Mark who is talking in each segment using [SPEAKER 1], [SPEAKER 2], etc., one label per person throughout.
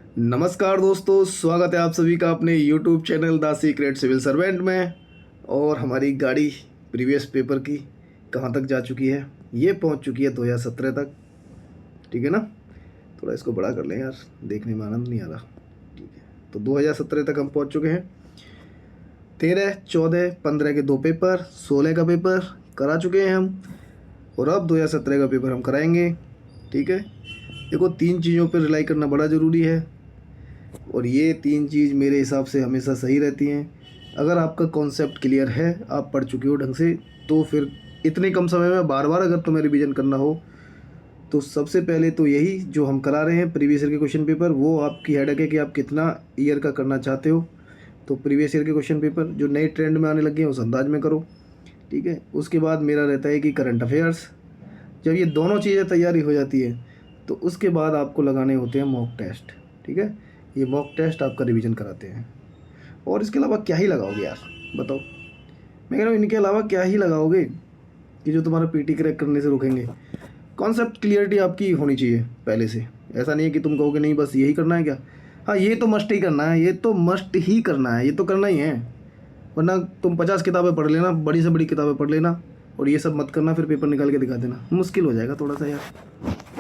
[SPEAKER 1] नमस्कार दोस्तों, स्वागत है आप सभी का अपने YouTube channel the secret civil servant में। और हमारी गाड़ी प्रीवियस पेपर की कहाँ तक जा चुकी है? ये पहुंच चुकी है 2017 तक। ठीक है ना? थोड़ा इसको बड़ा कर लें यार, देखने में आनंद नहीं आ रहा। ठीक है, तो 2017 तक हम पहुंच चुके हैं। 13, 14, 15 के 2 पेपर, 16 का पेपर करा चुके हैं हम, और अब 2017 का पेपर हम कराएंगे। ठीक है, देखो 3 चीज़ों पर रिलाई करना बड़ा ज़रूरी है, और ये 3 चीज़ मेरे हिसाब से हमेशा सही रहती हैं। अगर आपका कॉन्सेप्ट क्लियर है, आप पढ़ चुके हो ढंग से, तो फिर इतने कम समय में बार बार अगर तुम्हें रिवीजन करना हो, तो सबसे पहले तो यही जो हम करा रहे हैं प्रीवियस ईयर के क्वेश्चन पेपर, वो आपकी हेडेक है कि आप कितना ईयर का करना चाहते हो। तो प्रीवियस ईयर के क्वेश्चन पेपर जो नए ट्रेंड में आने लगे हैं उस अंदाज में करो। ठीक है, उसके बाद मेरा रहता है कि करंट अफेयर्स। जब ये दोनों चीज़ें तैयारी हो जाती है, तो उसके बाद आपको लगाने होते हैं मॉक टेस्ट। ठीक है, ये मॉक टेस्ट आपका रिवीजन कराते हैं। और इसके अलावा क्या ही लगाओगे यार, बताओ? मैं कह रहा हूँ, इनके अलावा क्या ही लगाओगे कि जो तुम्हारा पीटी क्रैक करने से रोकेंगे? कॉन्सेप्ट क्लियरिटी आपकी होनी चाहिए पहले से। ऐसा नहीं है कि तुम कहोगे नहीं बस यही करना है क्या। हाँ, ये तो मस्ट ही करना है, ये तो मस्ट ही करना है, ये तो करना ही है। वरना तुम 50 किताबें पढ़ लेना, बड़ी से बड़ी किताबें पढ़ लेना, और ये सब मत करना, फिर पेपर निकाल के दिखा देना। मुश्किल हो जाएगा थोड़ा सा यार,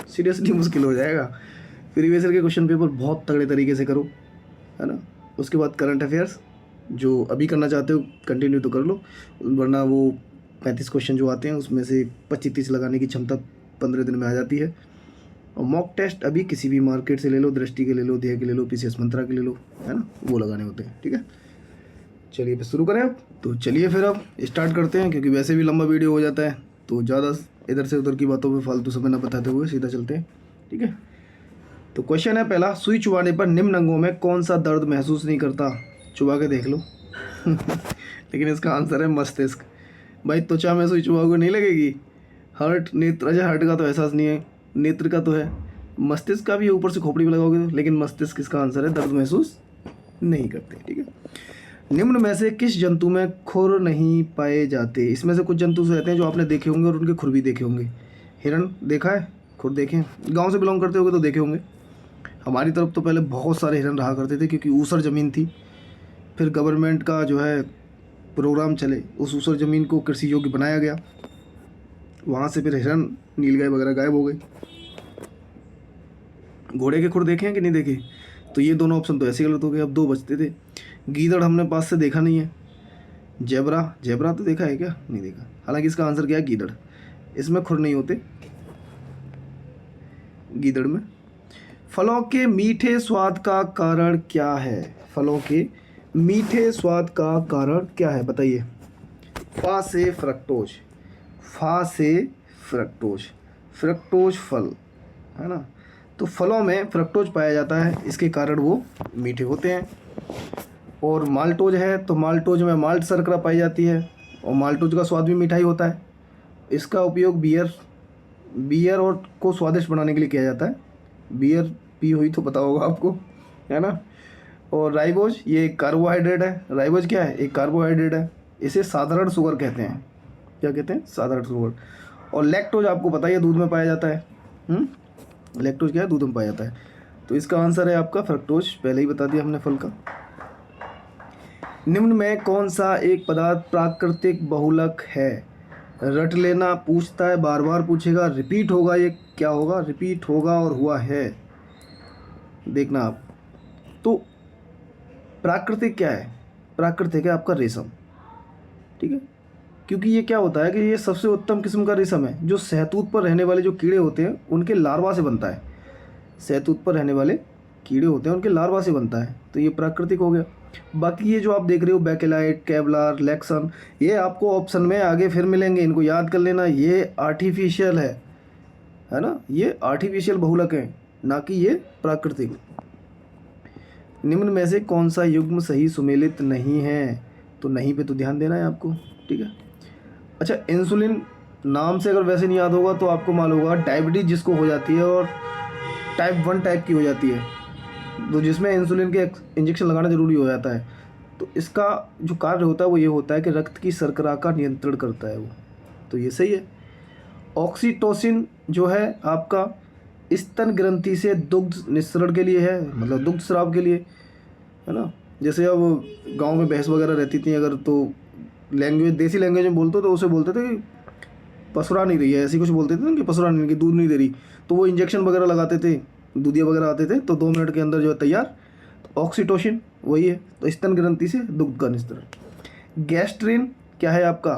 [SPEAKER 1] सीरियसली मुश्किल हो जाएगा। प्रीवियस ईयर के क्वेश्चन पेपर बहुत तगड़े तरीके से करो, है ना। उसके बाद करंट अफेयर्स जो अभी करना चाहते हो कंटिन्यू तो कर लो, वरना वो 35 क्वेश्चन जो आते हैं उसमें से 25-30 लगाने की क्षमता 15 दिन में आ जाती है। और मॉक टेस्ट अभी किसी भी मार्केट से ले लो, दृष्टि के ले लो, ध्येय के ले लो, पीसीएस मंत्रा के ले लो, है ना, वो लगाने होते हैं। ठीक है, चलिए फिर शुरू करें अब। तो चलिए फिर अब स्टार्ट करते हैं, क्योंकि वैसे भी लंबा वीडियो हो जाता है, तो ज़्यादा इधर से उधर की बातों पे फालतू समय ना बताते हुए सीधा चलते हैं। ठीक है, तो क्वेश्चन है पहला, सुई चुबाने पर निम्न अंगों में कौन सा दर्द महसूस नहीं करता? चुबा के देख लो। लेकिन इसका आंसर है मस्तिष्क। भाई त्वचा में सुई चुबाओगे नहीं लगेगी। हार्ट, नेत्र, अच्छा हार्ट का तो एहसास नहीं है, नेत्र का तो है, मस्तिष्क का भी है, ऊपर से खोपड़ी में लगाओगे तो, लेकिन मस्तिष्क इसका आंसर है, दर्द महसूस नहीं करते। ठीक है, निम्न में से किस जंतु में खुर नहीं पाए जाते? इसमें से कुछ जंतु रहते हैं जो आपने देखे होंगे और उनके खुर भी देखे होंगे। हिरण देखा है, खुर देखे? गांव से बिलोंग करते होगे तो देखे होंगे। हमारी तरफ तो पहले बहुत सारे हिरन रहा करते थे, क्योंकि ऊसर ज़मीन थी। फिर गवर्नमेंट का जो है प्रोग्राम चले, उस ऊसर ज़मीन को कृषि योग्य बनाया गया, वहाँ से फिर हिरन, नीलगाय वगैरह गायब हो गई। घोड़े के खुर देखे हैं कि नहीं देखे? तो ये दोनों ऑप्शन तो ऐसे गलत हो गए, अब 2 बचते थे। गीदड़ हमने पास से देखा नहीं है। जेबरा, जेबरा तो देखा है क्या? नहीं देखा। हालांकि इसका आंसर क्या है? गीदड़। इसमें खुर नहीं होते गीदड़ में। फलों के मीठे स्वाद का कारण क्या है? फलों के मीठे स्वाद का कारण क्या है, बताइए? फा से फ्रक्टोज, फा से फ्रक्टोज, फ्रक्टोज फल, है ना। तो फलों में फ्रक्टोज पाया जाता है, इसके कारण वो मीठे होते हैं। और माल्टोज है, तो माल्टोज में माल्ट शर्करा पाई जाती है, और माल्टोज का स्वाद भी मिठाई होता है। इसका उपयोग बियर और को स्वादिष्ट बनाने के लिए किया जाता है। बियर पी हुई तो पता होगा आपको, है ना। और राइबोज, ये एक कार्बोहाइड्रेट है। राइबोज क्या है? एक कार्बोहाइड्रेट है। इसे साधारण शुगर कहते हैं। क्या कहते हैं? साधारण शुगर। और लैक्टोज आपको पता ही है, दूध में पाया जाता है। लैक्टोज क्या है? दूध में पाया जाता है। तो इसका आंसर है आपका फ्रक्टोज, पहले ही बता दिया हमने फल का। निम्न में कौन सा एक पदार्थ प्राकृतिक बहुलक है? रट लेना, पूछता है, बार बार पूछेगा, रिपीट होगा, ये क्या होगा? रिपीट होगा और हुआ है, देखना आप। तो प्राकृतिक क्या है? प्राकृतिक है आपका रेशम। ठीक है, क्योंकि ये क्या होता है कि ये सबसे उत्तम किस्म का रेशम है, जो शहतूत पर रहने वाले जो कीड़े होते हैं उनके लार्वा से बनता है। शहतूत पर रहने वाले कीड़े होते हैं उनके लार्वा से बनता है, तो ये प्राकृतिक हो गया। बाकी ये जो आप देख रहे हो बेकेलाइट, केवलार, लेक्सन, ये आपको ऑप्शन में आगे फिर मिलेंगे, इनको याद कर लेना। ये आर्टिफिशियल है ना, ये आर्टिफिशियल बहुलक है, ना कि ये प्राकृतिक। निम्न में से कौन सा युग्म सही सुमेलित नहीं है? तो नहीं पे तो ध्यान देना है आपको। ठीक है, अच्छा, इंसुलिन नाम से अगर वैसे नहीं याद होगा तो आपको मालूम होगा डायबिटीज़ जिसको हो जाती है और टाइप 1 टाइप की हो जाती है, तो जिसमें इंसुलिन के इंजेक्शन लगाना ज़रूरी हो जाता है। तो इसका जो कार्य होता है वो ये होता है कि रक्त की शर्करा का नियंत्रण करता है वो, तो ये सही है। ऑक्सीटोसिन जो है आपका स्तन ग्रंथि से दुग्ध निस्सरण के लिए है, मतलब दुग्ध स्राव के लिए, है ना। जैसे अब गांव में भैंस वगैरह रहती थी अगर, तो लैंग्वेज देसी लैंग्वेज में बोलते तो उसे बोलते थे कि पसरा नहीं रही है, ऐसी कुछ बोलते थे ना कि पसरा नहीं, कि दूध नहीं दे रही, तो वो इंजेक्शन वगैरह लगाते थे, दूधिया वगैरह आते थे, तो 2 मिनट के अंदर जो है तैयार। तो ऑक्सीटोसिन वही है, तो स्तन ग्रंथि से दुग्ध का निस्सरण। गैस्ट्रिन क्या है आपका,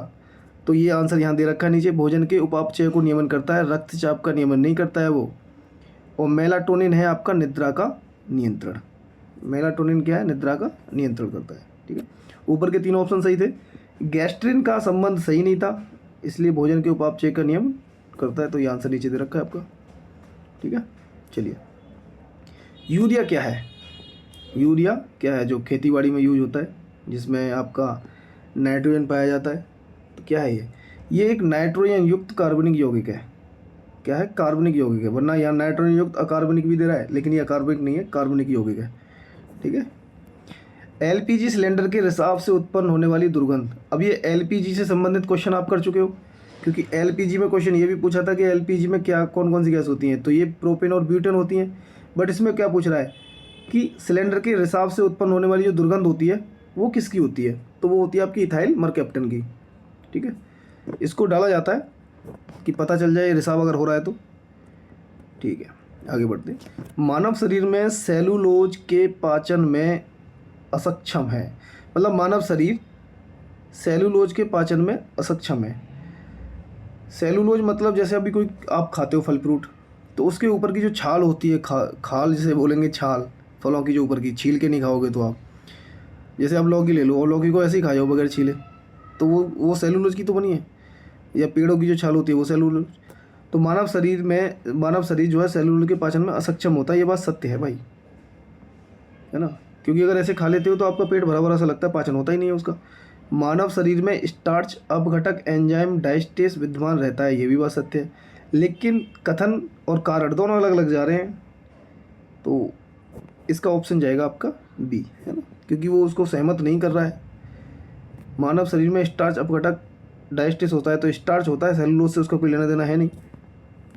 [SPEAKER 1] तो ये आंसर यहाँ दे रखा है नीचे, भोजन के उपापचय को नियमन करता है, रक्तचाप का नियमन नहीं करता है वो। और मेलाटोनिन है आपका निद्रा का नियंत्रण। मेलाटोनिन क्या है, निद्रा का नियंत्रण करता है, ठीक है। ऊपर के 3 ऑप्शन सही थे। गैस्ट्रिन का संबंध सही नहीं था, इसलिए भोजन के उपापचय का नियमन करता है, तो ये आंसर नीचे दे रखा है आपका, ठीक है। चलिए, यूरिया क्या है, यूरिया क्या है जो खेतीबाड़ी में यूज होता है, जिसमें आपका नाइट्रोजन पाया जाता है, तो क्या है ये एक नाइट्रोजन युक्त कार्बनिक यौगिक है। क्या है, कार्बनिक यौगिक है, वरना यहाँ नाइट्रोजन युक्त अकार्बनिक भी दे रहा है, लेकिन ये अकार्बनिक नहीं है, कार्बनिक यौगिक है, ठीक है। एलपीजी सिलेंडर के रिसाव से उत्पन्न होने वाली दुर्गंध, अब ये एलपीजी से संबंधित क्वेश्चन आप कर चुके हो, क्योंकि एलपीजी में क्वेश्चन ये भी पूछा था कि एलपीजी में क्या कौन कौन सी गैस होती हैं, तो ये प्रोपेन और ब्यूटेन होती हैं। बट इसमें क्या पूछ रहा है कि सिलेंडर के रिसाव से उत्पन्न होने वाली जो दुर्गंध होती है वो किसकी होती है, तो वो होती है आपकी इथाइल मरकैप्टन की, ठीक है। इसको डाला जाता है कि पता चल जाए रिसाव अगर हो रहा है तो, ठीक है। आगे बढ़ते हैं। मानव शरीर में सेलुलोज के पाचन में असक्षम है, मतलब मानव शरीर सेलुलोज के पाचन में असक्षम है। सेलुलोज मतलब जैसे अभी कोई आप खाते हो फल फ्रूट, तो उसके ऊपर की जो छाल होती है, खाल जिसे बोलेंगे, छाल फलों की जो ऊपर की, छील के नहीं खाओगे तो आप, जैसे आप लौकी ले लो और लौकी को ऐसे ही खा जाओ बगैर छीले, तो वो सेलुलोज की तो बनी है। या पेड़ों की जो छाल होती है वो सेलुलोज। तो मानव शरीर जो है सेलुलोज के पाचन में असक्षम होता है, ये बात सत्य है भाई, है ना। क्योंकि अगर ऐसे खा लेते हो तो आपका पेट भरा भरा सा लगता है, पाचन होता ही नहीं है उसका। मानव शरीर में स्टार्च अपघटक एंजाइम डाइस्टेस विद्यमान रहता है, ये भी बात सत्य है, लेकिन कथन और कारण दोनों अलग अलग जा रहे हैं, तो इसका ऑप्शन जाएगा आपका बी, है ना, क्योंकि वो उसको सहमत नहीं कर रहा है। मानव शरीर में स्टार्च अपघटक डाइस्टेस होता है, तो स्टार्च होता है, सेलुलोज से उसका कोई लेना देना है नहीं।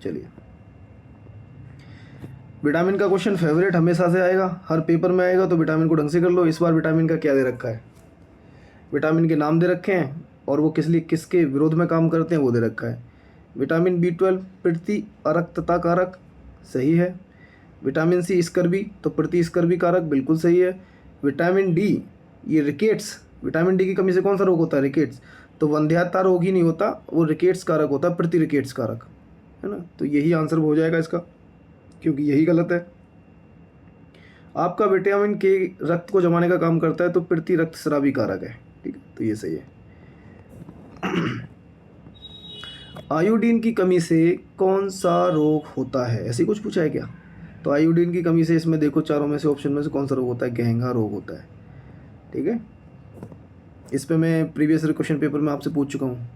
[SPEAKER 1] चलिए, विटामिन का क्वेश्चन फेवरेट हमेशा से आएगा, हर पेपर में आएगा, तो विटामिन को ढंग से कर लो। इस बार विटामिन का क्या दे रखा है, विटामिन के नाम दे रखे हैं और वो किसके विरोध में काम करते हैं वो दे रखा है। विटामिन B12 प्रति अरक्तता कारक, सही है। विटामिन C स्कर्वी, तो प्रति स्कर्वी कारक, बिल्कुल सही है। विटामिन D ये रिकेट्स, विटामिन D की कमी से कौन सा रोग होता है, रिकेट्स, तो वंध्यात्व रोग ही नहीं होता, वो रिकेट्स कारक होता है, प्रति रिकेट्स कारक, है ना। तो यही आंसर हो जाएगा इसका, क्योंकि यही गलत है। आपका विटामिन के रक्त को जमाने का काम करता है, तो प्रति रक्तस्रावी कारक है, ठीक है, तो ये सही है। आयोडीन की कमी से कौन सा रोग होता है, ऐसी कुछ पूछा है क्या, तो आयोडीन की कमी से इसमें देखो चारों में से ऑप्शन में से कौन सा रोग होता है, गहंगा रोग होता है, ठीक है। इस पे मैं प्रीवियस क्वेश्चन पेपर में आपसे पूछ चुका हूँ,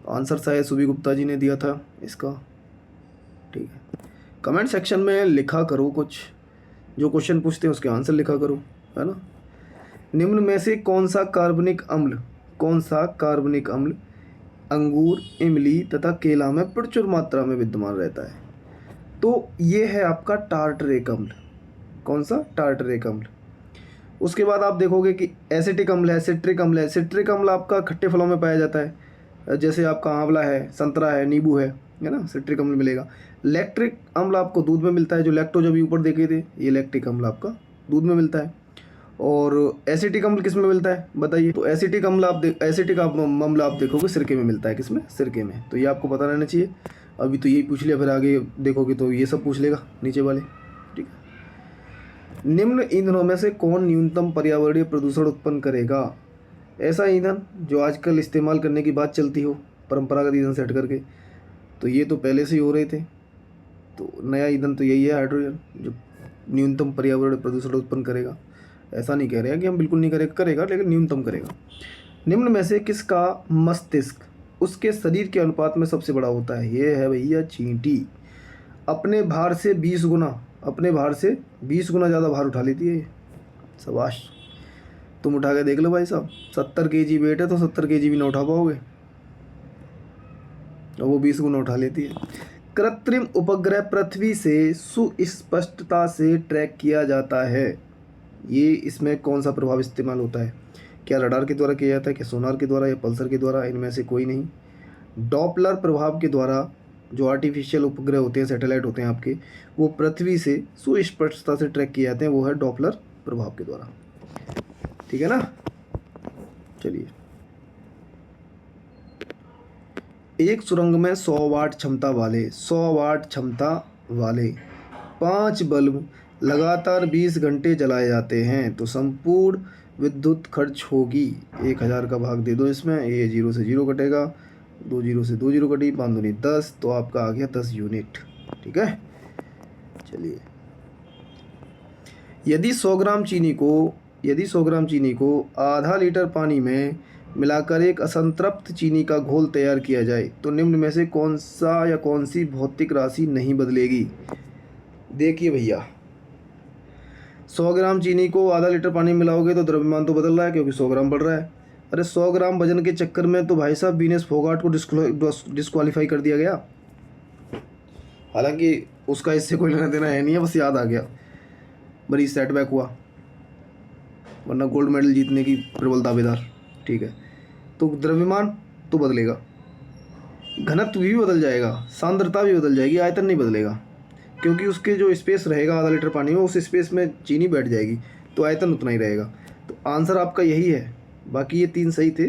[SPEAKER 1] आंसर शायद सुबी गुप्ता जी ने दिया था इसका, ठीक है। कमेंट सेक्शन में लिखा करो, कुछ जो क्वेश्चन पूछते हैं उसके आंसर लिखा करो, है ना। निम्न में से कौन सा कार्बनिक अम्ल अंगूर, इमली तथा केला में प्रचुर मात्रा में विद्यमान रहता है, तो ये है आपका टार्टरेक अम्ल। कौन सा, टार्टरेक अम्ल। उसके बाद आप देखोगे कि एसिटिक अम्ल है, सिट्रिक अम्ल है। सिट्रिक अम्ल आपका खट्टे फलों में पाया जाता है, जैसे आपका आंवला है, संतरा है, नींबू है ना, सिट्रिक अम्ल मिलेगा। लैक्टिक अम्ल आपको दूध में मिलता है, जो लैक्टोज अभी ऊपर देखे थे, ये लैक्टिक अम्ल आपका दूध में मिलता है। और एसिटिक अम्ल किस में मिलता है बताइए, तो एसिटिक अम्ल आप देखोगे सिरके में मिलता है, किसमें, सिरके में, तो ये आपको पता रहना चाहिए। अभी तो यही पूछ लिया, फिर आगे देखोगे तो ये सब पूछ लेगा नीचे वाले, ठीक है। निम्न ईंधनों में से कौन न्यूनतम पर्यावरणीय प्रदूषण उत्पन्न करेगा, ऐसा ईंधन जो आजकल इस्तेमाल करने की बात चलती हो, परंपरागत ईंधन से हट करके, तो ये तो पहले से ही हो रहे थे, तो नया ईंधन तो यही है हाइड्रोजन, जो न्यूनतम पर्यावरणीय प्रदूषण उत्पन्न करेगा। ऐसा नहीं कह रहे हैं कि हम बिल्कुल नहीं करेगा, लेकिन न्यूनतम करेगा। निम्न में से किसका मस्तिष्क उसके शरीर के अनुपात में सबसे बड़ा होता है, ये है भैया चींटी। अपने भार से 20 गुना ज़्यादा भार उठा लेती है, शाबाश। तुम उठा के देख लो भाई साहब, 70 kg वेट है तो 70 kg भी ना उठा पाओगे, और वो 20 गुना उठा लेती है। कृत्रिम उपग्रह पृथ्वी से सुस्पष्टता से ट्रैक किया जाता है। ये इसमें कौन सा प्रभाव इस्तेमाल होता है? क्या रडार के द्वारा किया जाता है, क्या सोनार के द्वारा, या पल्सर के द्वारा? इनमें से कोई नहीं। डॉपलर प्रभाव के द्वारा जो आर्टिफिशियल उपग्रह होते हैं, सैटेलाइट होते हैं आपके, वो पृथ्वी से सुस्पष्टता से ट्रैक किए जाते हैं, वो है डॉपलर प्रभाव के द्वारा। ठीक है ना। चलिए, एक सुरंग में 100 वाट क्षमता वाले 5 बल्ब लगातार 20 घंटे जलाए जाते हैं तो संपूर्ण विद्युत खर्च होगी 1000 का भाग दे दो इसमें, ये 0 से 0 कटेगा, 2 0 से 2 0 कटी, 5 दूनी 10, तो आपका आ गया 10 यूनिट। ठीक है। चलिए, यदि 100 ग्राम चीनी को आधा लीटर पानी में मिलाकर एक असंतृप्त चीनी का घोल तैयार किया जाए तो निम्न में से कौन सा या कौन सी भौतिक राशि नहीं बदलेगी? देखिए भैया, 100 ग्राम चीनी को आधा लीटर पानी में मिलाओगे तो द्रव्यमान तो बदल रहा है क्योंकि 100 ग्राम बढ़ रहा है। अरे 100 ग्राम वजन के चक्कर में तो भाई साहब वीनस फोगाट को डिस्क्वालीफाई कर दिया गया। हालांकि उसका इससे कोई लेना देना है नहीं है, बस याद आ गया, बड़ी सेटबैक हुआ, वरना गोल्ड मेडल जीतने की प्रबल दावेदार। ठीक है, तो द्रव्यमान तो बदलेगा, घनत्व भी बदल जाएगा, सांद्रता भी बदल जाएगी, आयतन नहीं बदलेगा, क्योंकि उसके जो स्पेस रहेगा आधा लीटर पानी में, उस स्पेस में चीनी बैठ जाएगी तो आयतन उतना ही रहेगा। तो आंसर आपका यही है। बाकी ये 3 सही थे,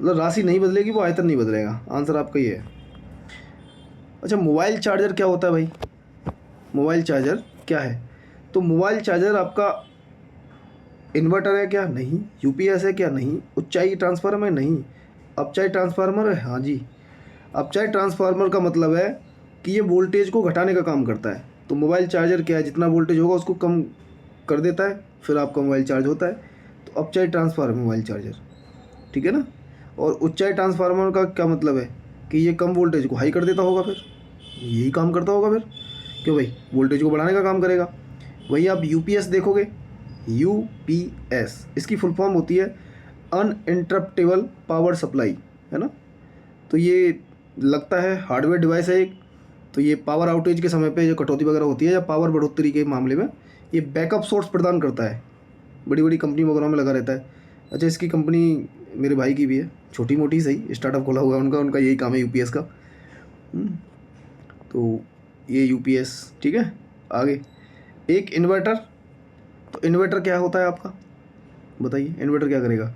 [SPEAKER 1] मतलब राशि नहीं बदलेगी, वो आयतन नहीं बदलेगा। आंसर आपका ये है। अच्छा, मोबाइल चार्जर क्या होता है भाई? मोबाइल चार्जर क्या है? तो मोबाइल चार्जर आपका इन्वर्टर है क्या? नहीं। यूपीएस है क्या? नहीं। ऊंचाई ट्रांसफार्मर है? नहीं। अपचाई ट्रांसफार्मर है? हाँ जी। अपचाई ट्रांसफार्मर का मतलब है कि ये वोल्टेज को घटाने का काम करता है। तो मोबाइल चार्जर क्या है? जितना वोल्टेज होगा उसको कम कर देता है, फिर आपका मोबाइल चार्ज होता है। तो अपचाई ट्रांसफार्मर मोबाइल चार्जर। ठीक है ना। और उच्चाई ट्रांसफार्मर का क्या मतलब है? कि ये कम वोल्टेज को हाई कर देता होगा, फिर यही काम करता होगा फिर, क्यों भाई? वोल्टेज को बढ़ाने का काम करेगा। वही आप यूपीएस देखोगे, यूपीएस इसकी फुल फॉर्म होती है अनइंटरप्टेबल पावर सप्लाई, है ना। तो ये लगता है हार्डवेयर डिवाइस है एक। तो ये पावर आउटेज के समय पे जो कटौती वगैरह होती है या पावर बढ़ोतरी के मामले में ये बैकअप सोर्स प्रदान करता है। बड़ी बड़ी कंपनी वगैरह में लगा रहता है। अच्छा, इसकी कंपनी मेरे भाई की भी है, छोटी मोटी सही, स्टार्टअप खोला हुआ है उनका यही काम है यूपीएस का। तो ये यूपीएस। ठीक है। आगे एक इन्वर्टर। तो इन्वर्टर क्या होता है आपका, बताइए, इन्वर्टर क्या करेगा?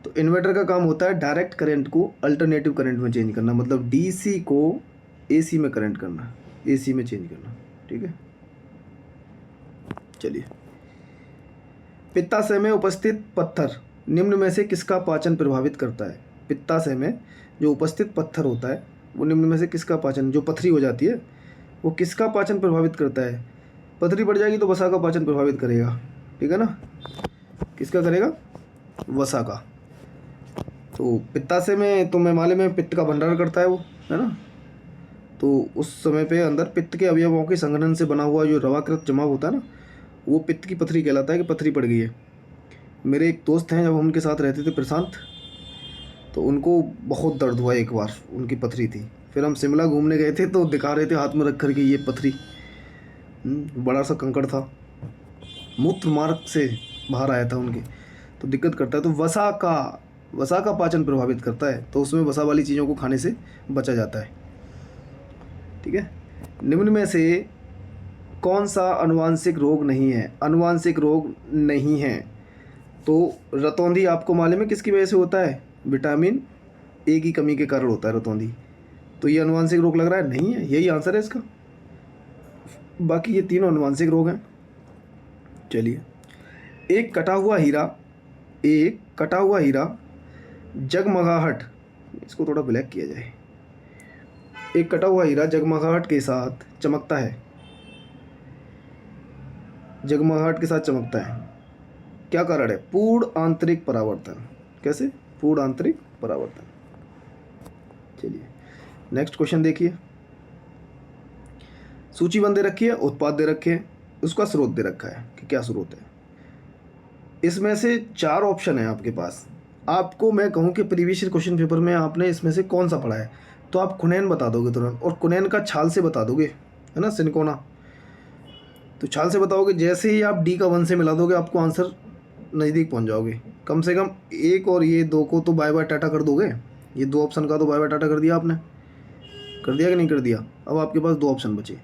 [SPEAKER 1] तो इन्वर्टर का काम होता है डायरेक्ट करंट को अल्टरनेटिव करंट में चेंज करना, मतलब डीसी को एसी में करंट करना, एसी में चेंज करना। ठीक है। चलिए, पित्ताशय में उपस्थित पत्थर निम्न में से किसका पाचन प्रभावित करता है? पित्ताशय में जो उपस्थित पत्थर होता है वो निम्न में से किसका पाचन, जो पथरी हो जाती है वो किसका पाचन प्रभावित करता है? पथरी बढ़ जाएगी तो वसा का पाचन प्रभावित करेगा। ठीक है ना। किसका करेगा? वसा का। तो पित्ताशय में तो मैमाले में पित्त का भंडारण करता है वो, है ना। तो उस समय पे अंदर पित्त के अवयवों के संघनन से बना हुआ जो रवाकृत जमाव होता है ना, वो पित्त की पथरी कहलाता है कि पथरी पड़ गई है। मेरे एक दोस्त हैं, जब हम उनके साथ रहते थे प्रशांत, तो उनको बहुत दर्द हुआ एक बार, उनकी पथरी थी। फिर हम शिमला घूमने गए थे तो दिखा रहे थे हाथ में रख कर के ये पथरी, बड़ा सा कंकड़ था, मूत्र मार्ग से बाहर आया था उनके, तो दिक्कत करता है। तो वसा का पाचन प्रभावित करता है, तो उसमें वसा वाली चीज़ों को खाने से बचा जाता है। ठीक है। निम्न में से कौन सा अनुवांशिक रोग नहीं है? अनुवांशिक रोग नहीं है तो रतौंधी आपको मालूम है किसकी वजह से होता है? विटामिन ए की कमी के कारण होता है रतौंधी। तो ये अनुवांशिक रोग लग रहा है? नहीं है, यही आंसर है इसका। बाकी ये तीनों अनुवांशिक रोग हैं। चलिए, एक कटा हुआ हीरा जगमगाहट, इसको थोड़ा ब्लैक किया जाए। एक कटा हुआ हीरा जगमगाहट के साथ चमकता है, जगमगाहट के साथ चमकता है, क्या कारण है? पूर्ण आंतरिक परावर्तन। कैसे? पूर्ण आंतरिक परावर्तन। चलिए, नेक्स्ट क्वेश्चन देखिए। सूचीबद्ध दे रखी है, उत्पाद दे रखे हैं, उसका स्रोत दे रखा है कि क्या स्रोत है। इसमें से 4 ऑप्शन है आपके पास। आपको मैं कहूँ कि प्रीवियस क्वेश्चन पेपर में आपने इसमें से कौन सा पढ़ा है? तो आप कुनैन बता दोगे तुरंत, और कुनैन का छाल से बता दोगे, है ना, सिनकोना। तो छाल से बताओगे, जैसे ही आप डी का 1 से मिला दोगे आपको आंसर नज़दीक पहुंच जाओगे। कम से कम एक और ये 2 को तो बाय बाय टाटा कर दोगे। ये 2 ऑप्शन का तो बाय बाय टाटा कर दिया आपने, कर दिया कि नहीं कर दिया। अब आपके पास 2 ऑप्शन बचे।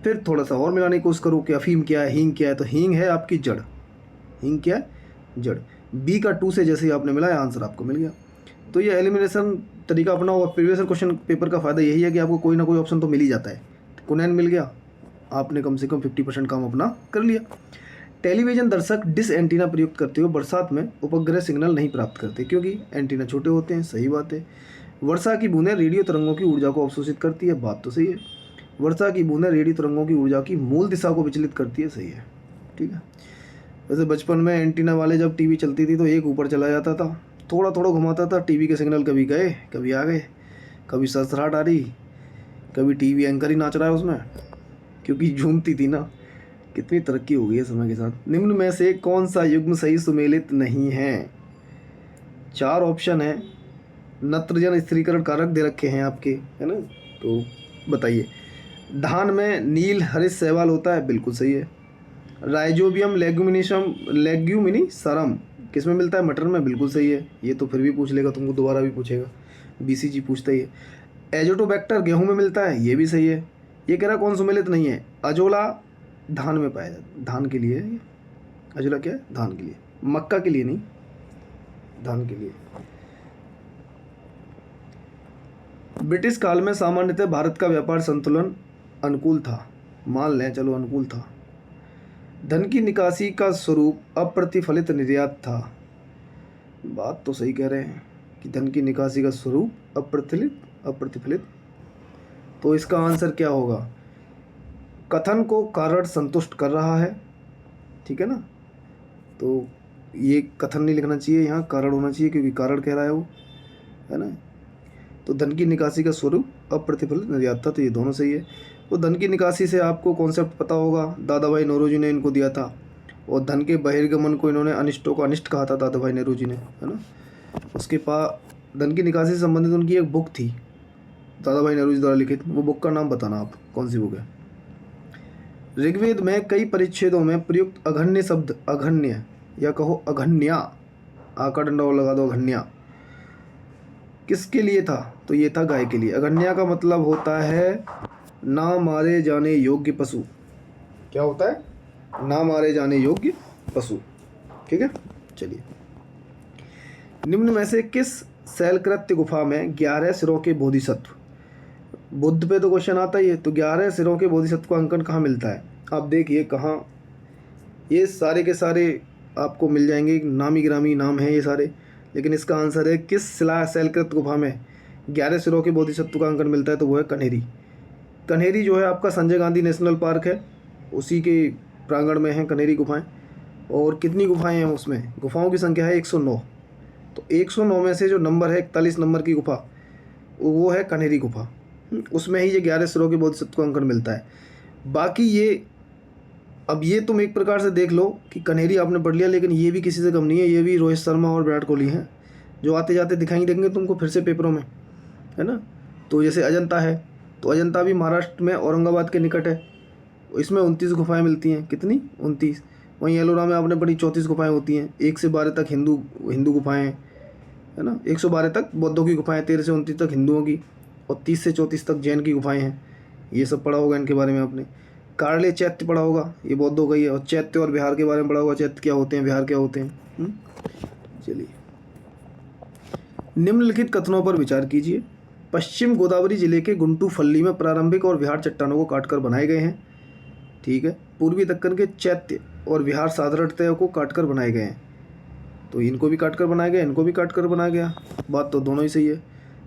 [SPEAKER 1] फिर थोड़ा सा और मिलाने की कोशिश करो कि अफीम क्या है, हींग क्या है। तो हींग है आपकी जड़, हींग क्या है, जड़। बी का 2 से जैसे ही आपने मिलाया आंसर आपको मिल गया। तो ये एलिमिनेशन तरीका अपनाओ। और प्रीवियस क्वेश्चन पेपर का फ़ायदा यही है कि आपको कोई ना कोई ऑप्शन तो मिल ही जाता है। कुनैन मिल गया, आपने कम से कम 50% काम अपना कर लिया। टेलीविज़न दर्शक डिश एंटीना प्रयुक्त करते हुए बरसात में उपग्रह सिग्नल नहीं प्राप्त करते क्योंकि एंटीना छोटे होते हैं। सही बात है। वर्षा की बूंदें रेडियो तरंगों की ऊर्जा को अवशोषित करती है। बात तो सही है। वर्षा की बूंदें रेडियो तरंगों की ऊर्जा की मूल दिशा को विचलित करती है। सही है, ठीक है। वैसे बचपन में एंटीना वाले जब टीवी चलती थी तो एक ऊपर चला जाता था, थोड़ा थोड़ा घुमाता था, टीवी के सिग्नल कभी गए कभी आ गए, कभी सरसराहट आ रही, कभी टीवी एंकर ही नाच रहा है उसमें, क्योंकि झूमती थी ना। कितनी तरक्की हो गई है समय के साथ। निम्न में से कौन सा युग्म सही सुमेलित नहीं है? 4 ऑप्शन है। नत्रजन स्थिरीकरण कारक दे रखे हैं आपके, है ना, तो बताइए। धान में नील हरित शैवाल होता है, बिल्कुल सही है। राइजोबियम लेग्यूमिनीसरम किस में मिलता है? मटर में, बिल्कुल सही है। ये तो फिर भी पूछ लेगा तुमको, दोबारा भी पूछेगा, बीसीजी पूछता ही है। एजोटोबैक्टर गेहूं में मिलता है, ये भी सही है। ये कह रहा कौन सुमेलित नहीं है? अजोला धान में पाया जाता है, धान के लिए है ये। अजोला क्या है? धान के लिए, मक्का के लिए नहीं, धान के लिए। ब्रिटिश काल में सामान्यतः भारत का व्यापार संतुलन अनुकूल था। मान लें, चलो अनुकूल था। धन की निकासी का स्वरूप अप्रतिफलित निर्यात था। बात तो सही कह रहे हैं कि धन की निकासी का स्वरूप अप्रतिफलित। तो इसका आंसर क्या होगा? कथन को कारण संतुष्ट कर रहा है, ठीक है ना। तो ये कथन नहीं लिखना चाहिए, यहाँ कारण होना चाहिए, क्योंकि कारण कह रहा है वो, है ना। तो धन की निकासी का स्वरूप अप्रतिफलित निर्यात था, तो ये दोनों सही है। तो धन की निकासी से आपको कॉन्सेप्ट पता होगा, दादा भाई नौरोजी ने इनको दिया था। और धन के बहिर्गमन को इन्होंने अनिष्टों को अनिष्ट कहा था, दादा भाई नौरोजी ने, है ना। उसके पास धन की निकासी से संबंधित उनकी एक बुक थी, दादा भाई नौरोजी द्वारा लिखित। वो बुक का नाम बताना आप, कौन सी बुक है। ऋग्वेद में कई परिच्छेदों में प्रयुक्त अघन्य शब्द, अघन्य या कहो अघन्या, आका डंडा और लगा दो, अघन्या किसके लिए था? तो ये था गाय के लिए। अघन्या का मतलब होता है ना मारे जाने योग्य पशु। क्या होता है? ना मारे जाने योग्य पशु, ठीक है। चलिए, निम्न में से किस शैलकृत्य गुफा में 11 सिरों के बोधिसत्व? बुद्ध पे तो क्वेश्चन आता ही है, तो 11 सिरों के बोधिसत्व का अंकन कहाँ मिलता है? आप देखिए कहाँ, ये सारे के सारे आपको मिल जाएंगे, नामी गिरामी नाम है ये सारे, लेकिन इसका आंसर है किस शिला शैलकृत गुफा में 11 सिरों के बोधिसत्व का अंकन मिलता है? तो वो है कन्हेरी। कन्हेरी जो है आपका संजय गांधी नेशनल पार्क है, उसी के प्रांगण में है कन्हेरी गुफाएं। और कितनी गुफाएं हैं उसमें? गुफाओं की संख्या है 109। तो 109 में से जो नंबर है 41 नंबर की गुफा, वो है कन्हेरी गुफा। उसमें ही ये 11 सिरों के बोधिसत्व का अंकन मिलता है। बाकी ये, अब ये तुम एक प्रकार से देख लो कि कन्हेरी आपने पढ़ लिया, लेकिन ये भी किसी से कम नहीं है। ये भी रोहित शर्मा और विराट कोहली हैं, जो आते जाते दिखाई देंगे तुमको फिर से पेपरों में, है ना। तो जैसे अजंता है, तो अजंता भी महाराष्ट्र में औरंगाबाद के निकट है। इसमें 29 गुफाएं मिलती हैं। कितनी? 29। वहीं एलोरा में आपने पढ़ी 34 गुफाएं होती हैं। 1 से 12 तक हिंदू गुफाएं, है ना। 1 से 12 तक बौद्धों की गुफाएं, 13 से 29 तक हिंदुओं की, और 30 से 34 तक जैन की गुफाएं हैं। ये सब पढ़ा होगा इनके बारे में आपने। कार्ले चैत्य पढ़ा होगा, ये बौद्धों का ही है। और चैत्य और बिहार के बारे में पढ़ा होगा, चैत्य क्या होते हैं, बिहार क्या होते हैं। चलिए, निम्नलिखित कथनों पर विचार कीजिए। पश्चिम गोदावरी जिले के गुंटू फल्ली में प्रारंभिक और विहार चट्टानों को काटकर बनाए गए हैं, ठीक है। पूर्वी दक्कन के चैत्य और विहार साधारणतया को काटकर बनाए गए हैं, तो इनको भी काटकर बनाया गया, इनको भी काटकर बनाया गया। बात तो दोनों ही सही है।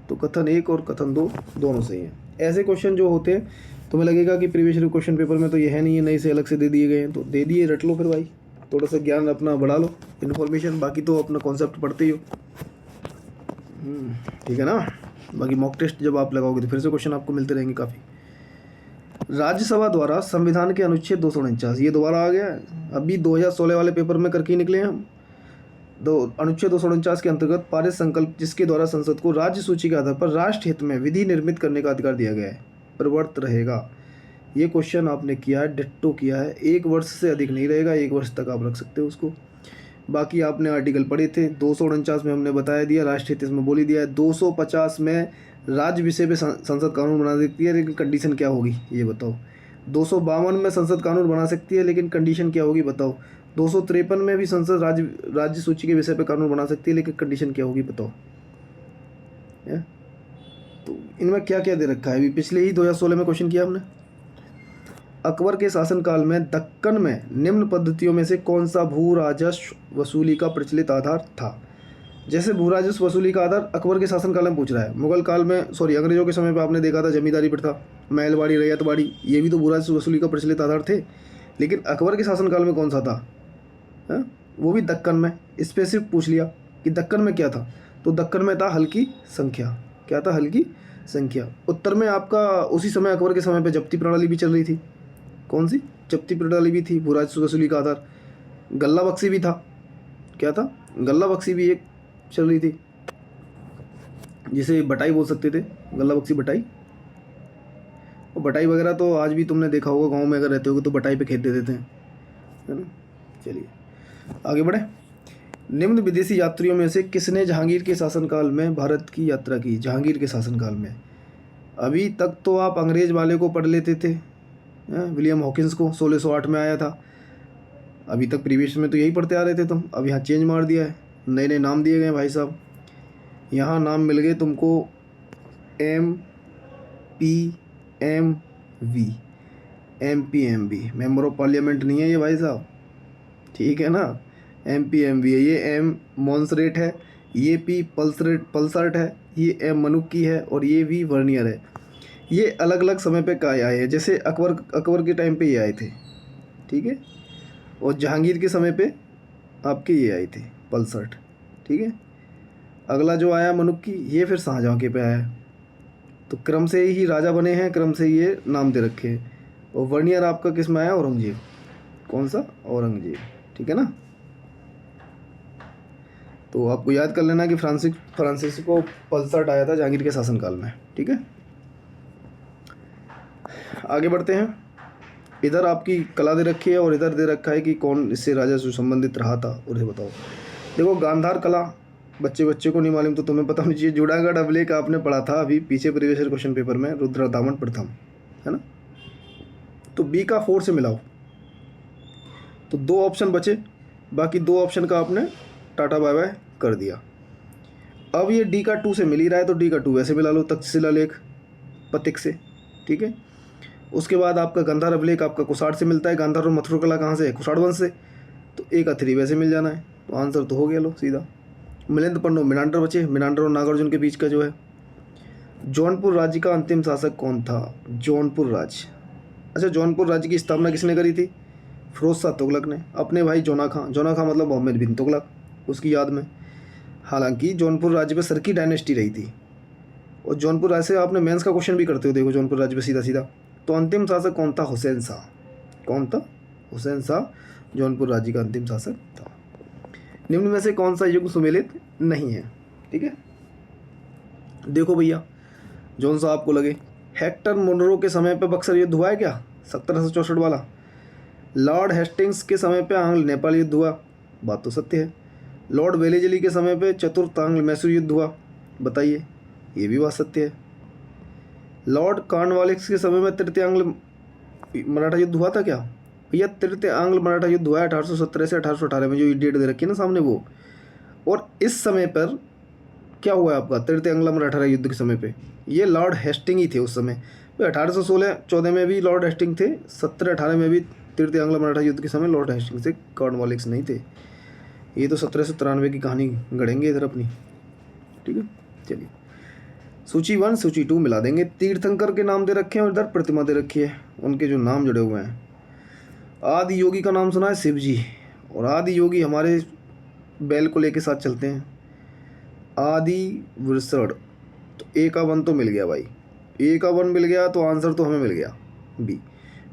[SPEAKER 1] तो कथन 1 और कथन 2 दोनों सही हैं। ऐसे क्वेश्चन जो होते हैं तुम्हें लगेगा कि प्रीवियस क्वेश्चन पेपर में तो ये है नहीं है, नई से अलग से दे दिए गए हैं, तो दे दिए, रट लो फिर भाई, थोड़ा सा ज्ञान अपना बढ़ा लो, इन्फॉर्मेशन। बाकी तो अपना कॉन्सेप्ट पढ़ते ही हो, ठीक है ना। बाकी मॉक टेस्ट जब आप लगाओगे तो फिर से क्वेश्चन आपको मिलते रहेंगे काफ़ी। राज्यसभा द्वारा संविधान के अनुच्छेद 249, ये दोबारा आ गया है, अभी 2016 वाले पेपर में करके ही निकले हैं हम। अनुच्छेद 249 के अंतर्गत पारित संकल्प जिसके द्वारा संसद को राज्य सूची के आधार पर राष्ट्र हित में विधि निर्मित करने का अधिकार दिया गया है प्रवर्त रहेगा। ये क्वेश्चन आपने किया है, डिट्टो किया है। 1 वर्ष से अधिक नहीं रहेगा, 1 वर्ष तक आप रख सकते हो उसको। बाकी आपने आर्टिकल पढ़े थे। 249 में हमने बताया दिया, राष्ट्रीय हित में बोली दिया है। 250 में राज्य विषय पे संसद कानून बना सकती है, लेकिन कंडीशन क्या होगी ये बताओ। 252 में संसद कानून बना सकती है, लेकिन कंडीशन क्या होगी बताओ। 253 में भी संसद राज्य सूची के विषय पे कानून बना सकती है, लेकिन कंडीशन क्या होगी बताओ। तो इनमें क्या क्या दे रखा है, अभी पिछले ही 2016 में क्वेश्चन किया हमने। अकबर के शासनकाल में दक्कन में निम्न पद्धतियों में से कौन सा भू राजस्व वसूली का प्रचलित आधार था। जैसे भू राजस्व वसूली का आधार अकबर के शासनकाल में पूछ रहा है। मुगल काल में अंग्रेजों के समय पे आपने देखा था जमींदारी प्रथा, महलबाड़ी, रैयतबाड़ी, ये भी तो भू राजस्व वसूली का प्रचलित आधार थे। लेकिन अकबर के शासनकाल में कौन सा था, वो भी दक्कन में। स्पेसिफिक पूछ लिया कि दक्कन में क्या था, तो दक्कन में था हल्की संख्या। क्या था, हल्की संख्या। उत्तर में आपका उसी समय अकबर के समय पे जब्ती प्रणाली भी चल रही थी। कौन सी, जब्ती प्रणाली भी थी, भू राजस्व वसूली का आधार। गल्ला बख्शी भी था। क्या था, गल्ला बख्शी भी एक चल रही थी, जिसे बटाई बोल सकते थे, गल्ला बख्शी बटाई। और बटाई वगैरह तो आज भी तुमने देखा होगा, गांव में अगर रहते होगे तो बटाई पे खेत दे देते हैं, है ना। चलिए आगे बढ़े। निम्न विदेशी यात्रियों में से किसने जहांगीर के शासनकाल में भारत की यात्रा की। जहांगीर के शासनकाल में, अभी तक तो आप अंग्रेज वाले को पढ़ लेते थे, विलियम हॉकिंस को 1608 में आया था। अभी तक प्रीवियस में तो यही पढ़ते आ रहे थे तुम, अब यहाँ चेंज मार दिया है, नए नए नाम दिए गए भाई साहब। यहाँ नाम मिल गए तुमको MPMV, MPMV, member of parliament नहीं है ये भाई साहब, ठीक है ना। MPMV है ये। M मॉन्सरेट है, ये P पल्सर्ट है, ये M मनुक्की है, और ये V वर्नियर है। ये अलग अलग समय पे का आए हैं। जैसे अकबर के टाइम पे ये आए थे, ठीक है, और जहांगीर के समय पे आपके ये आए थे पल्सर्ट, ठीक है। अगला जो आया मनुक्की, ये फिर शाहजहाँ के पे आया है। तो क्रम से ही राजा बने हैं, क्रम से ये नाम दे रखे हैं। और वर्नियर आपका किस में आया, औरंगजेब। कौन सा, औरंगजेब, ठीक है ना। तो आपको याद कर लेना कि फ्रांसिस्को पल्सर्ट आया था जहांगीर के शासनकाल में, ठीक है। आगे बढ़ते हैं। इधर आपकी कला दे रखी है और इधर दे रखा है कि कौन इससे राजा से संबंधित रहा था, उन्हें बताओ। देखो गांधार कला बच्चे को नहीं मालूम तो तुम्हें पता होनी चाहिए। जुड़ागढ़ अभिलेख आपने पढ़ा था अभी पीछे प्रीवियस ईयर क्वेश्चन पेपर में, रुद्रदामन प्रथम, है ना। तो बी का 4 से मिलाओ तो 2 ऑप्शन बचे, बाकी 2 ऑप्शन का आपने टाटा बाय बाय कर दिया। अब ये डी का 2 से मिल ही रहा है, तो डी का 2 वैसे मिला लो तक्षशिला लेख पतिक से, ठीक है। उसके बाद आपका गांधार अभिलेख आपका कुषाण से मिलता है। गांधार और मथुरा कला कहाँ से है, कुषाण वंश से, तो ए का 3 वैसे मिल जाना है। तो आंसर तो हो गया, लो सीधा। मिलिंद पंडो मिनांडर बचे, मिनांडर और नागार्जुन के बीच का जो है। जौनपुर राज्य का अंतिम शासक कौन था, जौनपुर राज्य। अच्छा, जौनपुर राज्य की स्थापना किसने करी थी, फिरोज शाह तुगलक ने, अपने भाई जोना खां मतलब मोहम्मद बिन तुगलक, उसकी याद में। हालांकि जौनपुर राज्य पे सरकी डायनेस्टी रही थी, और जौनपुर राज्य से आपने मेंस का क्वेश्चन भी करते हो, देखो जौनपुर राज्य पे सीधा सीधा। तो अंतिम शासक कौन था, हुसैन शाह। कौन था, हुसैन शाह जौनपुर राज्य का अंतिम शासक था। निम्न में से कौन सा युग सुमेलित नहीं है, ठीक है। देखो भैया, जौन सा आपको लगे। हेक्टर मुनरो के समय पे बक्सर युद्ध हुआ है क्या, 1764 वाला। लॉर्ड हेस्टिंग्स के समय पे आंग्ल नेपाल युद्ध हुआ, बात तो सत्य है। लॉर्ड वेलेजली के समय पे चतुर्थ आंग्ल मैसूर युद्ध हुआ, बताइए, ये भी बात सत्य है। लॉर्ड कॉर्नवालिस के समय में तृतीय आंग्ल मराठा युद्ध हुआ था क्या, भैया तृतीय आंग्ल मराठा युद्ध हुआ है 1817 से 1818 में, जो डेट दे रखी है ना सामने वो। और इस समय पर क्या हुआ है आपका, तृतीय आंग्ल मराठा युद्ध के समय पे ये लॉर्ड हेस्टिंग ही थे उस समय। 1816-14 में भी लॉर्ड हेस्टिंग थे, 17-18 में भी तृतीय आंग्ल मराठा युद्ध के समय लॉर्ड हेस्टिंग थे, कॉर्नवालिस नहीं थे। ये तो 1793 की कहानी गढ़ेंगे इधर अपनी, ठीक है। चलिए सूची 1 सूची 2 मिला देंगे। तीर्थंकर के नाम दे रखे हैं और इधर प्रतिमा दे रखी है, उनके जो नाम जुड़े हुए हैं। आदि योगी का नाम सुना है, शिव जी, और आदि योगी हमारे बैल को लेके साथ चलते हैं। आदि वृषण, तो ए का 1 तो मिल गया भाई, ए का 1 मिल गया, तो आंसर तो हमें मिल गया बी।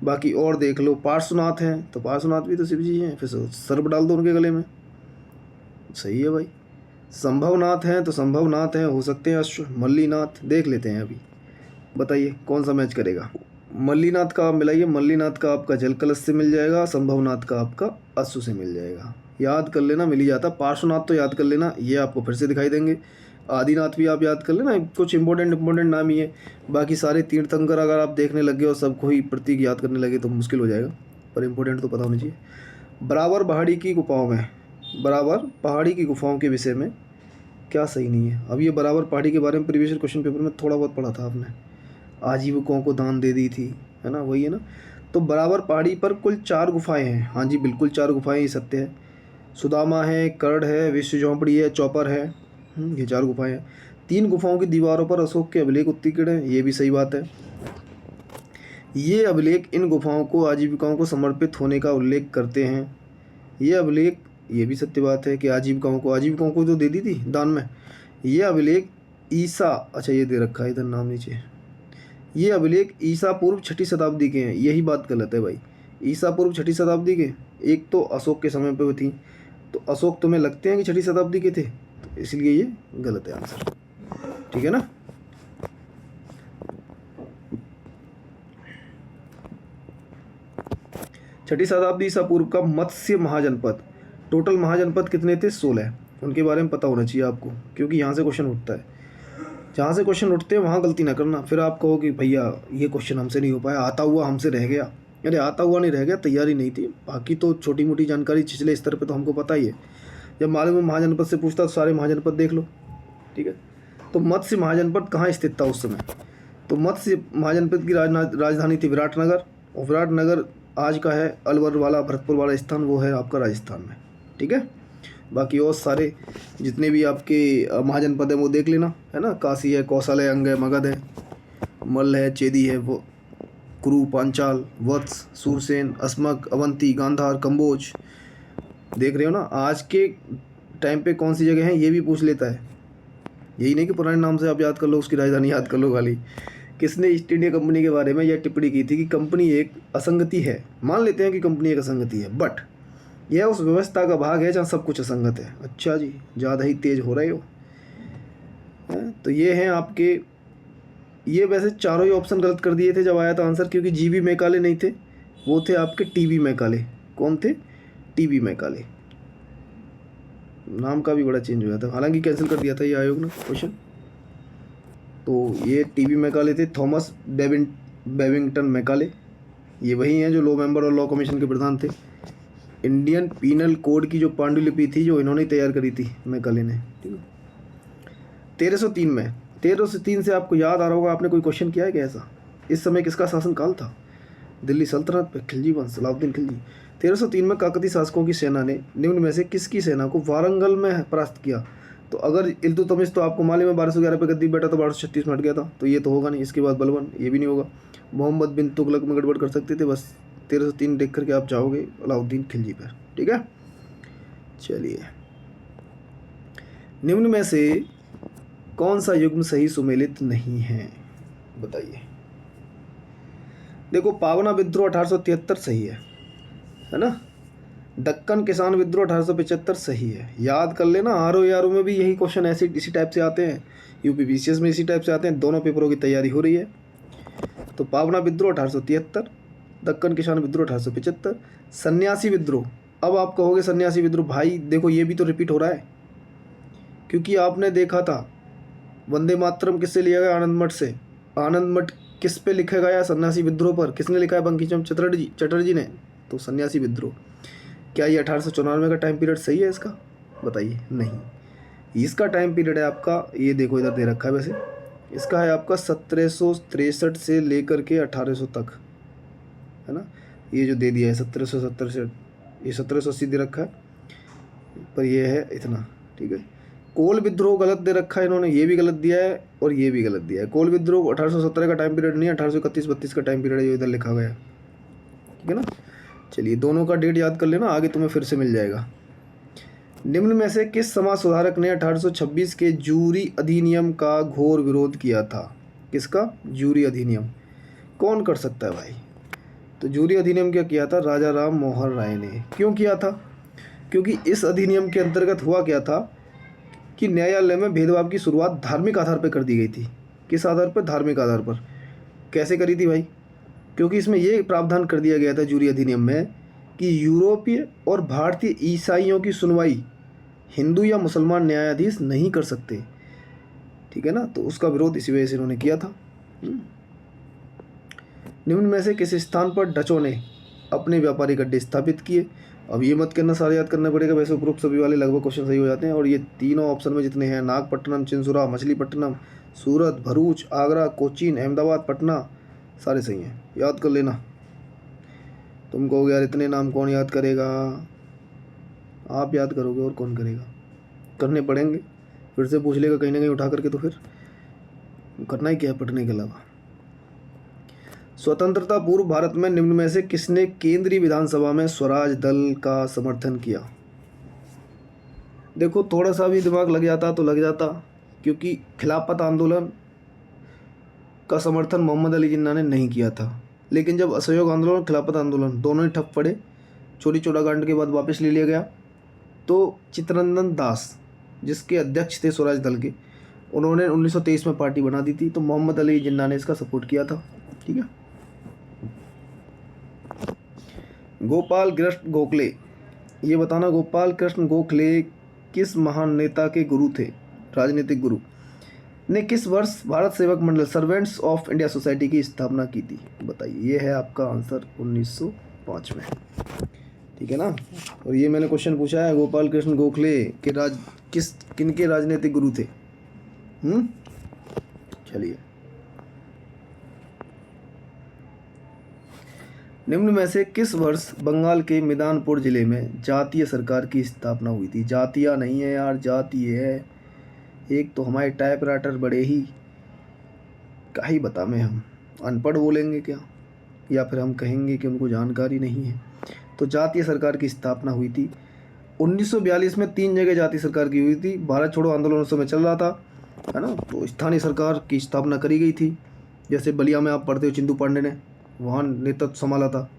[SPEAKER 1] बाकी और देख लो, पार्श्वनाथ हैं, तो पार्श्वनाथ भी तो शिव जी हैं, फिर सर्प डाल दो उनके गले में, सही है भाई। संभवनाथ हैं तो संभवनाथ हैं, हो सकते हैं अश्व। मल्लीनाथ देख लेते हैं अभी, बताइए कौन सा मैच करेगा। मल्लीनाथ का आप मिलाइए, मल्लीनाथ का आपका जल कलश से मिल जाएगा, संभवनाथ का आपका अश्व से मिल जाएगा। याद कर लेना, मिल ही जाता। पार्श्वनाथ तो याद कर लेना, ये आपको फिर से दिखाई देंगे। आदिनाथ भी आप याद कर लेना, कुछ इंपॉर्टेंट नाम ही है। बाकी सारे तीर्थंकर अगर आप देखने लगे और सबको ही प्रतीक याद करने लगे तो मुश्किल हो जाएगा, पर इंपॉर्टेंट तो पता होना चाहिए। बराबर पहाड़ी की गुफाओं में, बराबर पहाड़ी की गुफाओं के विषय में क्या सही नहीं है। अब ये बराबर पहाड़ी के बारे में प्रीवियस क्वेश्चन पेपर में थोड़ा बहुत पढ़ा था आपने। आजीविकों को दान दे दी थी, है ना, वही है ना। तो बराबर पहाड़ी पर कुल 4 गुफाएं हैं। हाँ जी बिल्कुल 4 गुफाएं, ये सत्य है। सुदामा है, कर्ण है, विश्व झोंपड़ी है, चौपर है। ये 4 गुफाएं हैं। 3 गुफाओं की दीवारों पर अशोक के अभिलेख उत्कीर्ण हैं, ये भी सही बात है। ये अभिलेख इन गुफाओं को आजीविकाओं को समर्पित होने का उल्लेख करते हैं। ये अभिलेख, ये भी सत्य बात है कि आजीविकाओं को जो दे दी थी दान में। ये अभिलेख ईसा, अच्छा ये दे रखा है इधर नाम नीचे, ये अभिलेख ईसा पूर्व 6ठी शताब्दी के हैं। यही बात गलत है भाई। ईसा पूर्व 6ठी शताब्दी के, एक तो अशोक के समय पे थी, तो अशोक तुम्हें लगते हैं कि 6ठी शताब्दी के थे, तो इसलिए ये गलत है आंसर, ठीक है ना। छठी शताब्दी ईसा पूर्व का मत्स्य महाजनपद, टोटल महाजनपद कितने थे? 16। उनके बारे में पता होना चाहिए आपको, क्योंकि यहाँ से क्वेश्चन उठता है। जहाँ से क्वेश्चन उठते हैं वहाँ गलती ना करना, फिर आप कहो कि भैया ये क्वेश्चन हमसे नहीं हो पाया, आता हुआ हमसे रह गया। अरे आता हुआ नहीं रह गया, तैयारी नहीं थी, बाकी तो छोटी मोटी जानकारी निचले स्तर पे तो हमको पता ही है। जब मालूम है महाजनपद से पूछता तो सारे महाजनपद देख लो, ठीक है। तो मत्स्य महाजनपद कहाँ स्थित था उस समय? तो मत्स्य महाजनपद की राजधानी थी विराटनगर, और विराटनगर आज का है अलवर वाला, भरतपुर वाला स्थान, वो है आपका राजस्थान में, ठीक है। बाकी और सारे जितने भी आपके महाजनपद हैं वो देख लेना, है ना। काशी है, कौशल है, अंग है, मगध है, मल्ल है, चेदी है, वो कुरु, पांचाल, वत्स, सूरसेन, अस्मक, अवंती, गांधार, कंबोज, देख रहे हो ना। आज के टाइम पे कौन सी जगह है ये भी पूछ लेता है। यही नहीं कि पुराने नाम से आप याद कर लो, उसकी राजधानी याद कर लो खाली। किसने ईस्ट इंडिया कंपनी के बारे में यह टिप्पणी की थी कि कंपनी एक असंगति है? मान लेते हैं कि कंपनी एक असंगति है, बट यह उस व्यवस्था का भाग है जहाँ सब कुछ असंगत है। अच्छा जी, ज़्यादा ही तेज हो रहे हो। तो ये हैं आपके, ये वैसे चारों ही ऑप्शन गलत कर दिए थे जब आया था आंसर, क्योंकि जीबी मैकाले नहीं थे, वो थे आपके टीबी मैकाले। कौन थे? TB Macaulay. नाम का भी बड़ा चेंज हो गया था, हालांकि कैंसिल कर दिया था ये आयोग ने क्वेश्चन। तो ये टीबी मैकाले थे, थॉमस बेविंगटन मैकाले, ये वही हैं जो लॉ मेंबर और लॉ कमीशन के प्रधान थे। इंडियन पीनल कोड की जो पांडुलिपि थी जो इन्होंने तैयार करी थी मैकाले ने, ठीक है। 1303 में, 1303 से आपको याद आ रहा होगा, आपने कोई क्वेश्चन किया है क्या ऐसा? इस समय किसका शासनकाल था? दिल्ली सल्तनत पे खिलजी वंश, सलाउद्दीन खिलजी। 1303 में काकतीय शासकों की सेना ने निम्न में से किसकी सेना को वारंगल में परास्त किया? तो अगर इल्तुतमिश तो आपको मालूम है 1211 पे गद्दी बैठा तो 1236 में हट गया था, तो ये तो होगा नहीं। इसके बाद बलबन, ये भी नहीं होगा। मोहम्मद बिन तुगलक में गड़बड़ कर सकते थे, बस 1303 देख करके आप जाओगे अलाउद्दीन खिलजी पर, ठीक है। चलिए, निम्न में से कौन सा युग्म सही सुमेलित नहीं है, बताइए। देखो, पावना विद्रोह 1873 सही है ना। दक्कन किसान विद्रोह 1875 सही है। याद कर लेना, आरओ में भी यही क्वेश्चन ऐसे इसी टाइप से आते हैं, यूपीपीसीएस में इसी टाइप से आते हैं। दोनों पेपरों की तैयारी हो रही है। तो पावना विद्रोह 1873, दक्कन किसान विद्रोह 1875, सन्यासी विद्रोह। अब आप कहोगे सन्यासी विद्रोह, भाई देखो ये भी तो रिपीट हो रहा है, क्योंकि आपने देखा था वंदे मातरम किससे लिया गया? आनंद मठ से। आनंद मठ किस पे लिखा गया? सन्यासी विद्रोह पर। किसने लिखा है? बंकिम चटर्जी ने। तो सन्यासी विद्रोह, क्या ये 1894 का टाइम पीरियड सही है इसका? बताइए। नहीं, इसका टाइम पीरियड है आपका, ये देखो इधर दे रखा है वैसे, इसका है आपका 1763 से लेकर के 1800 तक, है ना। ये जो दे दिया है 1770 से, ये 1780 दे रखा है, पर ये है इतना, ठीक है। कोल विद्रोह गलत दे रखा है इन्होंने, ये भी गलत दिया है और ये भी गलत दिया है। कोल विद्रोह 1817 का टाइम पीरियड नहीं है, 1831-32 का टाइम पीरियड है, जो इधर लिखा गया है, ठीक है ना। चलिए, दोनों का डेट याद कर लेना, आगे तुम्हें फिर से मिल जाएगा। निम्न में से किस समाज सुधारक ने 1826 के जूरी अधिनियम का घोर विरोध किया था? किसका? जूरी अधिनियम। कौन कर सकता है भाई? तो जूरी अधिनियम क्या किया था? राजा राम मोहन राय ने। क्यों किया था? क्योंकि इस अधिनियम के अंतर्गत हुआ क्या था कि न्यायालय में भेदभाव की शुरुआत धार्मिक आधार पर कर दी गई थी। किस आधार पर? धार्मिक आधार पर। कैसे करी थी भाई? क्योंकि इसमें ये प्रावधान कर दिया गया था जूरी अधिनियम में कि यूरोपीय और भारतीय ईसाइयों की सुनवाई हिंदू या मुसलमान न्यायाधीश नहीं कर सकते। ठीक है ना, तो उसका विरोध इसी वजह से इन्होंने किया था। निम्न में से किस स्थान पर डचों ने अपने व्यापारिक अड्डे स्थापित किए? अब ये मत करना, सारे याद करना पड़ेगा। वैसे उपरोक्त सभी वाले लगभग क्वेश्चन सही हो जाते हैं। और ये तीनों ऑप्शन में जितने हैं, नागपट्टनम, चिंसुरा, मछलीपट्टनम, सूरत, भरूच, आगरा, कोचीन, अहमदाबाद, पटना, सारे सही हैं। याद कर लेना। तुम कहोगे यार इतने नाम कौन याद करेगा? आप याद करोगे और कौन करेगा? करने पड़ेंगे। फिर से पूछ लेगा कहीं ना कहीं उठा करके, तो फिर करना ही क्या है पढ़ने के अलावा। स्वतंत्रता पूर्व भारत में निम्न में से किसने केंद्रीय विधानसभा में स्वराज दल का समर्थन किया? देखो, थोड़ा सा भी दिमाग लग जाता तो लग जाता, क्योंकि खिलाफत आंदोलन का समर्थन मोहम्मद अली जिन्ना ने नहीं किया था। लेकिन जब असहयोग आंदोलन और खिलाफत आंदोलन दोनों ही ठप पड़े, चोरी चौड़ाकांड के बाद वापस ले लिया गया, तो चित्तरंजन दास जिसके अध्यक्ष थे स्वराज दल के, उन्होंने 1923 में पार्टी बना दी थी। तो मोहम्मद अली जिन्ना ने इसका सपोर्ट किया था। ठीक है। गोपाल कृष्ण गोखले, ये बताना गोपाल कृष्ण गोखले किस महान नेता के गुरु थे? राजनीतिक गुरु ने किस वर्ष भारत सेवक मंडल सर्वेंट्स ऑफ इंडिया सोसाइटी की स्थापना की थी? बताइए। ये है आपका आंसर 1905 में। ठीक है ना। और ये मैंने क्वेश्चन पूछा है, गोपाल कृष्ण गोखले के किनके राजनीतिक गुरु थे? चलिए। निम्न में से किस वर्ष बंगाल के मिदनापुर जिले में जातीय सरकार की स्थापना हुई थी? जातीय नहीं है यार, जातीय है। एक तो हमारे टाइपराइटर बड़े ही क्या ही बता में, हम अनपढ़ बोलेंगे क्या, या फिर हम कहेंगे कि उनको जानकारी नहीं है। तो जातीय सरकार की स्थापना हुई थी 1942 में। 3 जगह जातीय सरकार की हुई थी। भारत छोड़ो आंदोलन उस समय चल रहा था, है ना। तो स्थानीय सरकार की स्थापना करी गई थी। जैसे बलिया में आप पढ़ते हो, चिंटू पांडे ने वहाँ नेतृत्व संभाला था।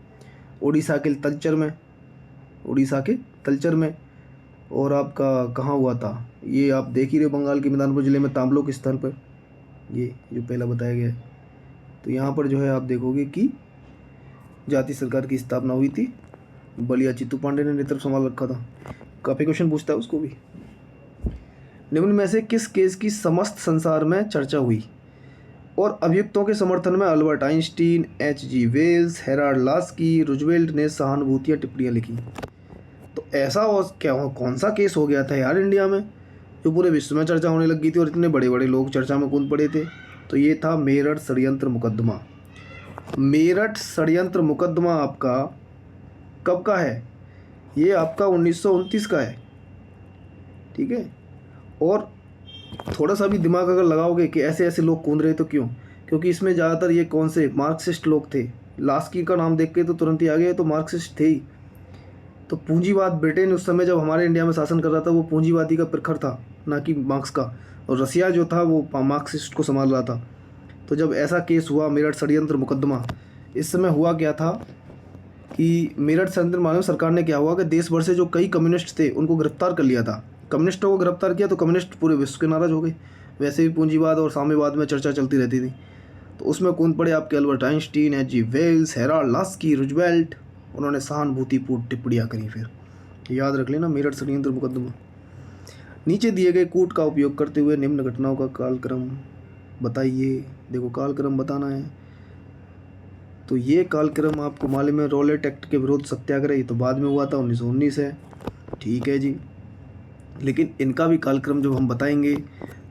[SPEAKER 1] उड़ीसा के तलचर में और आपका कहाँ हुआ था, ये आप देख ही रहे हो, बंगाल के मिदनापुर जिले में तांबलों के स्थान पर, ये जो पहला बताया गया है। तो यहाँ पर जो है आप देखोगे कि जातीय सरकार की स्थापना हुई थी। बलिया चित्तू पांडे ने नेतृत्व संभाल रखा था। काफ़ी क्वेश्चन पूछता है उसको भी। निम्न में से किस केस की समस्त संसार में चर्चा हुई और अभियुक्तों के समर्थन में Albert Einstein, H.G. Wells, Harold Laski, Roosevelt ने सहानुभूति टिप्पणियाँ लिखी? तो ऐसा कौन सा केस हो गया था यार इंडिया में जो पूरे विश्व में चर्चा होने लगी थी और इतने बड़े बड़े लोग चर्चा में कूद पड़े थे? तो ये था मेरठ षड्यंत्र मुकदमा। मेरठ षड्यंत्र मुकदमा आपका कब का है? ये आपका 1929 का है। ठीक है। और थोड़ा सा भी दिमाग अगर लगाओगे कि ऐसे ऐसे लोग कूद रहे, तो क्यों? क्योंकि इसमें ज़्यादातर ये कौन से मार्क्सिस्ट लोग थे। लास्की का नाम देख के तो तुरंत ही आ गए, तो मार्क्सिस्ट थे ही। तो पूंजीवाद, ब्रिटेन उस समय जब हमारे इंडिया में शासन कर रहा था, वो पूंजीवादी का प्रखर था, ना कि मार्क्स का। और रसिया जो था वो मार्क्सिस्ट को संभाल रहा था। तो जब ऐसा केस हुआ मेरठ षड्यंत्र मुकदमा, इस समय हुआ क्या था कि मेरठ षड्यंत्र मालूम सरकार ने क्या हुआ कि देश भर से जो कई कम्युनिस्ट थे उनको गिरफ्तार कर लिया था। कम्युनिस्टों को गिरफ्तार किया तो कम्युनिस्ट पूरे विश्व के नाराज हो गए। वैसे भी पूंजीवाद और साम्यवाद में चर्चा चलती रहती थी। तो उसमें कूद पड़े आपके Albert Einstein, H.G. Wells, Harold Laski, Roosevelt. उन्होंने सहानुभूतिपूर्ण टिप्पणियाँ करी। फिर याद रख लेना मेरठ षड्यंत्र मुकदमा। नीचे दिए गए कूट का उपयोग करते हुए निम्न घटनाओं का कालक्रम बताइए। देखो, कालक्रम बताना है। तो ये कालक्रम आपको मालूम है, रॉलेट एक्ट के विरोध सत्याग्रह, ये तो बाद में हुआ था, 1919 है। ठीक है जी। लेकिन इनका भी कालक्रम जब हम बताएंगे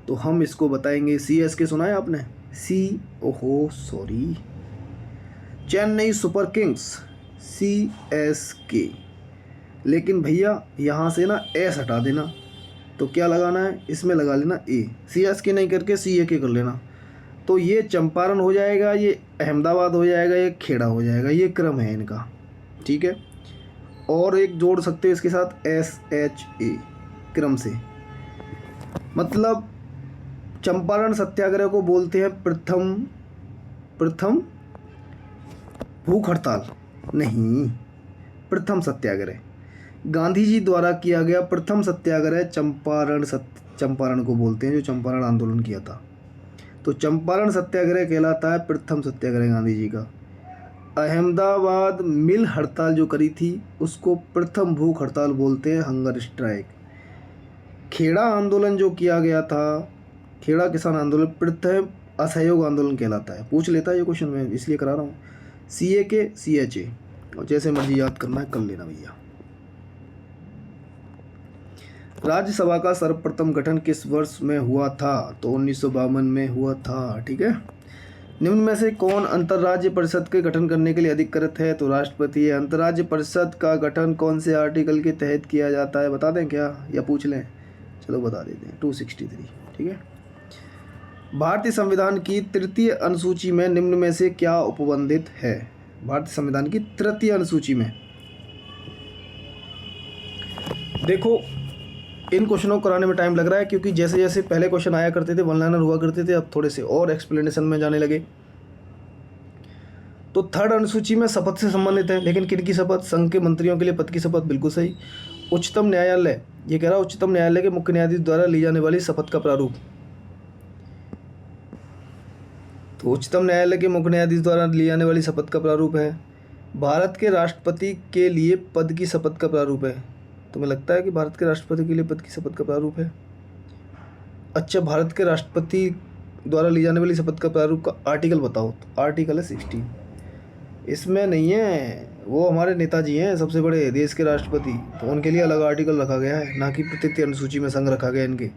[SPEAKER 1] तो हम इसको बताएंगे CSK। सुना है आपने? Chennai super Kings, CSK। लेकिन भैया यहाँ से ना एस हटा देना। तो क्या लगाना है? इसमें लगा लेना A। CSK नहीं करके CAK कर लेना। तो ये चंपारण हो जाएगा, ये अहमदाबाद हो जाएगा, ये खेड़ा हो जाएगा। ये क्रम है इनका। ठीक है। और एक जोड़ सकते हो इसके साथ SHA क्रम से। मतलब चंपारण सत्याग्रह को बोलते हैं प्रथम भूख हड़ताल, नहीं, प्रथम सत्याग्रह। गांधी जी द्वारा किया गया प्रथम सत्याग्रह चंपारण को बोलते हैं, जो चंपारण आंदोलन किया था। तो चंपारण सत्याग्रह कहलाता है प्रथम सत्याग्रह गांधी जी का। अहमदाबाद मिल हड़ताल जो करी थी उसको प्रथम भूख हड़ताल बोलते हैं, हंगर स्ट्राइक। खेड़ा आंदोलन जो किया गया था, खेड़ा किसान आंदोलन प्रथम असहयोग आंदोलन कहलाता है। पूछ लेता है ये क्वेश्चन, मैं इसलिए करा रहा हूँ। CA CHA, और जैसे मर्जी याद करना है कर लेना भैया। राज्यसभा का सर्वप्रथम गठन किस वर्ष में हुआ था? तो 1952 में हुआ था। ठीक है। निम्न में से कौन अंतर्राज्य परिषद के गठन करने के लिए अधिकृत है? तो राष्ट्रपति है। अंतर्राज्य परिषद का गठन कौन से आर्टिकल के तहत किया जाता है? बता दें क्या, या पूछ लें? चलो बता देते हैं, 263। ठीक है। भारतीय संविधान की तृतीय अनुसूची में निम्न में से क्या उपबंधित है? भारतीय संविधान की तृतीय अनुसूची में देखो, इन क्वेश्चनों को कराने में टाइम लग रहा है, क्योंकि जैसे जैसे पहले क्वेश्चन आया करते थे, वन लाइनर हुआ करते थे, अब थोड़े से और एक्सप्लेनेशन में जाने लगे। तो थर्ड अनुसूची में शपथ से संबंधित है, लेकिन किनकी शपथ? संघ के मंत्रियों के लिए पद की शपथ, बिल्कुल सही। उच्चतम न्यायालय, ये कह रहा है उच्चतम न्यायालय के मुख्य न्यायाधीश द्वारा ली जाने वाली शपथ का प्रारूप। तो उच्चतम न्यायालय के मुख्य न्यायाधीश द्वारा ली जाने वाली शपथ का प्रारूप है। भारत के राष्ट्रपति के लिए पद की शपथ का प्रारूप है। तुम्हें लगता है कि भारत के राष्ट्रपति के लिए पद की शपथ का प्रारूप है? अच्छा, भारत के राष्ट्रपति द्वारा ली जाने वाली शपथ का प्रारूप का आर्टिकल बताओ। तो आर्टिकल है 16। इसमें नहीं है, वो हमारे नेताजी हैं सबसे बड़े देश के राष्ट्रपति, तो उनके लिए अलग आर्टिकल रखा गया है, ना कि तृतीय अनुसूची में संघ रखा गया इनके।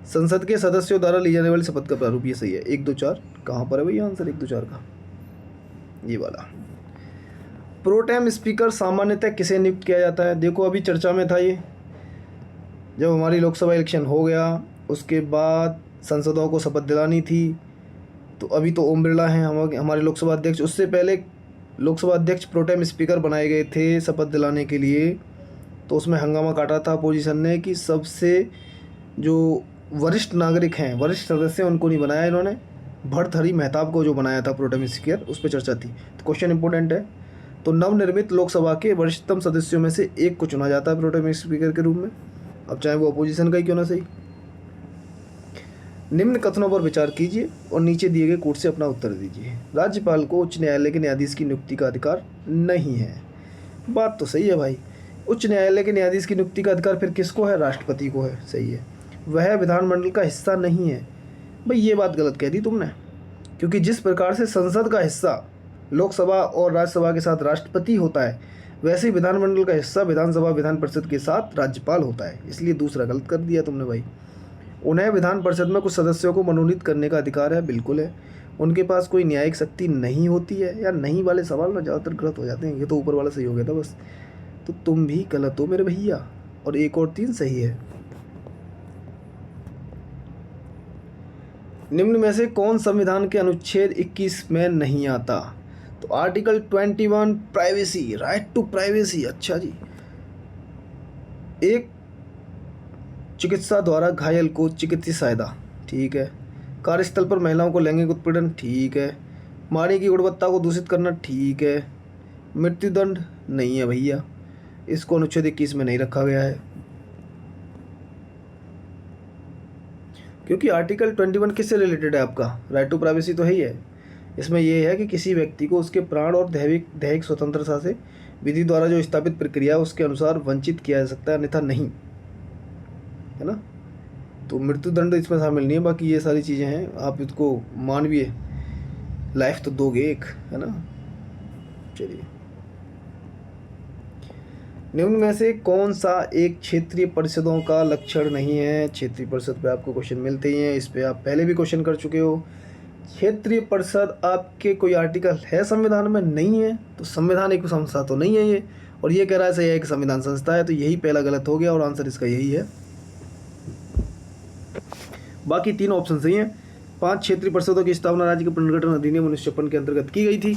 [SPEAKER 1] संसद के सदस्यों द्वारा ली जाने वाली शपथ का प्रारूप, ये सही है। 1 2 4 कहाँ पर है भैया आंसर? 1 2 4 का ये वाला। प्रोटेम स्पीकर सामान्यतः किसे नियुक्त किया जाता है? देखो अभी चर्चा में था ये, जब हमारी लोकसभा इलेक्शन हो गया उसके बाद सांसदों को शपथ दिलानी थी, तो अभी तो ओम बिरला हैं हमारे लोकसभा अध्यक्ष। उससे पहले लोकसभा अध्यक्ष प्रोटेम स्पीकर बनाए गए थे शपथ दिलाने के लिए, तो उसमें हंगामा काटा था अपोजिशन ने कि सबसे जो वरिष्ठ नागरिक हैं, वरिष्ठ सदस्य, उनको नहीं बनाया इन्होंने, भर्तृहरि महताब को जो बनाया था प्रोटेम स्पीकर, उस पर चर्चा थी। तो क्वेश्चन इंपॉर्टेंट है। तो नवनिर्मित लोकसभा के वरिष्ठतम सदस्यों में से एक को चुना जाता है प्रोटेम स्पीकर के रूप में, अब चाहे वो अपोजिशन का ही क्यों ना सही। निम्न कथनों पर विचार कीजिए और नीचे दिए गए कोट से अपना उत्तर दीजिए। राज्यपाल को उच्च न्यायालय के न्यायाधीश की नियुक्ति का अधिकार नहीं है। बात तो सही है भाई, उच्च न्यायालय के न्यायाधीश की नियुक्ति का अधिकार फिर किसको है? राष्ट्रपति को है, सही है। वह विधानमंडल का हिस्सा नहीं है। भाई ये बात गलत कह दी तुमने, क्योंकि जिस प्रकार से संसद का हिस्सा लोकसभा और राज्यसभा के साथ राष्ट्रपति होता है, वैसे ही विधानमंडल का हिस्सा विधानसभा विधान परिषद के साथ राज्यपाल होता है। इसलिए दूसरा गलत कर दिया तुमने भाई। उन्हें विधान परिषद में कुछ सदस्यों को मनोनीत करने का अधिकार है, बिल्कुल है। उनके पास कोई न्यायिक शक्ति नहीं होती है। या नहीं वाले सवाल ना ज़्यादातर गलत हो जाते हैं, ये तो ऊपर वाला सही हो गया था बस। तो तुम भी गलत हो मेरे भैया, और 1 और 3 सही है। निम्न में से कौन संविधान के अनुच्छेद 21 में नहीं आता? तो article 21 privacy, right to privacy. अच्छा जी, एक चिकित्सा द्वारा घायल को चिकित्सीय सहायता, ठीक है। कार्यस्थल पर महिलाओं को लैंगिक उत्पीड़न, ठीक है। पानी की गुणवत्ता को दूषित करना, ठीक है। मृत्युदंड नहीं है भैया, इसको अनुच्छेद 21 में नहीं रखा गया है, क्योंकि आर्टिकल 21 किससे रिलेटेड है? आपका राइट टू प्राइवेसी तो है ही है। इसमें यह है कि किसी व्यक्ति को उसके प्राण और दैहिक स्वतंत्रता से विधि द्वारा जो स्थापित प्रक्रिया है उसके अनुसार वंचित किया जा सकता है, अन्यथा नहीं, है ना। तो मृत्युदंड इसमें शामिल नहीं है। बाकी ये सारी चीज़ें हैं, आप इसको मानवीय लाइफ तो दोगे एक, है ना। चलिए, निम्न में से कौन सा एक क्षेत्रीय परिषदों का लक्षण नहीं है? क्षेत्रीय परिषद पे आपको क्वेश्चन मिलते ही हैं, इस पे आप पहले भी क्वेश्चन कर चुके हो। क्षेत्रीय परिषद आपके कोई आर्टिकल है संविधान में? नहीं है, तो संवैधानिक संस्था तो नहीं है ये। और ये कह रहा है सही है कि संविधान संस्था है, तो यही पहला गलत हो गया और आंसर इसका यही है। बाकी 3 ऑप्शन सही हैं। 5 क्षेत्रीय परिषदों की स्थापना राज्य के पुनर्गठन अधिनियम 1956 के अंतर्गत की गई थी।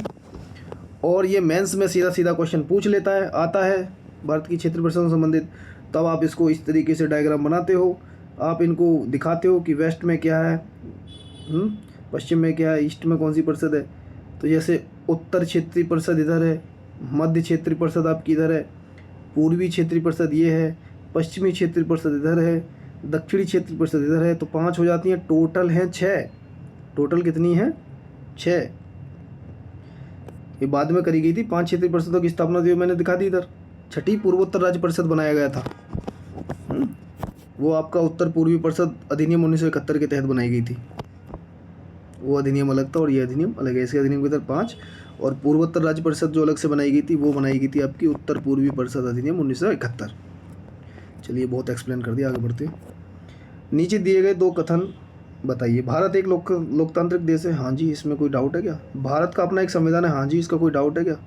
[SPEAKER 1] और ये मेंस में सीधा सीधा क्वेश्चन पूछ लेता है, आता है भारत की क्षेत्रीय परिषदों से संबंधित। तब आप इसको इस तरीके से डायग्राम बनाते हो, आप इनको दिखाते हो कि वेस्ट में क्या है, पश्चिम में क्या है, ईस्ट में कौन सी परिषद है। तो जैसे उत्तर क्षेत्रीय परिषद इधर है, मध्य क्षेत्रीय परिषद आपकी इधर है, पूर्वी क्षेत्रीय परिषद ये है, पश्चिमी क्षेत्रीय परिषद इधर है, दक्षिणी क्षेत्रीय परिषद इधर है, तो 5 हो जाती हैं, टोटल हैं 6। टोटल कितनी है? 6। ये बाद में करी गई थी। 5 क्षेत्रीय परिषदों की स्थापना जो मैंने दिखा दी इधर। छठी पूर्वोत्तर राज्य परिषद बनाया गया था। वो आपका उत्तर पूर्वी परिषद अधिनियम 1971 के तहत बनाई गई थी। वो अधिनियम अलग था और ये अधिनियम अलग है। इसके अधिनियम के तहत 5, और पूर्वोत्तर राज्य परिषद जो अलग से बनाई गई थी वो बनाई गई थी आपकी उत्तर पूर्वी परिषद अधिनियम 1971। चलिए बहुत एक्सप्लेन कर दिया, आगे बढ़ते हैं। नीचे दिए गए 2 कथन बताइए। भारत एक लोकतांत्रिक देश है। हाँ जी, इसमें कोई डाउट है क्या? भारत का अपना एक संविधान है। हाँ जी, इसका कोई डाउट है क्या?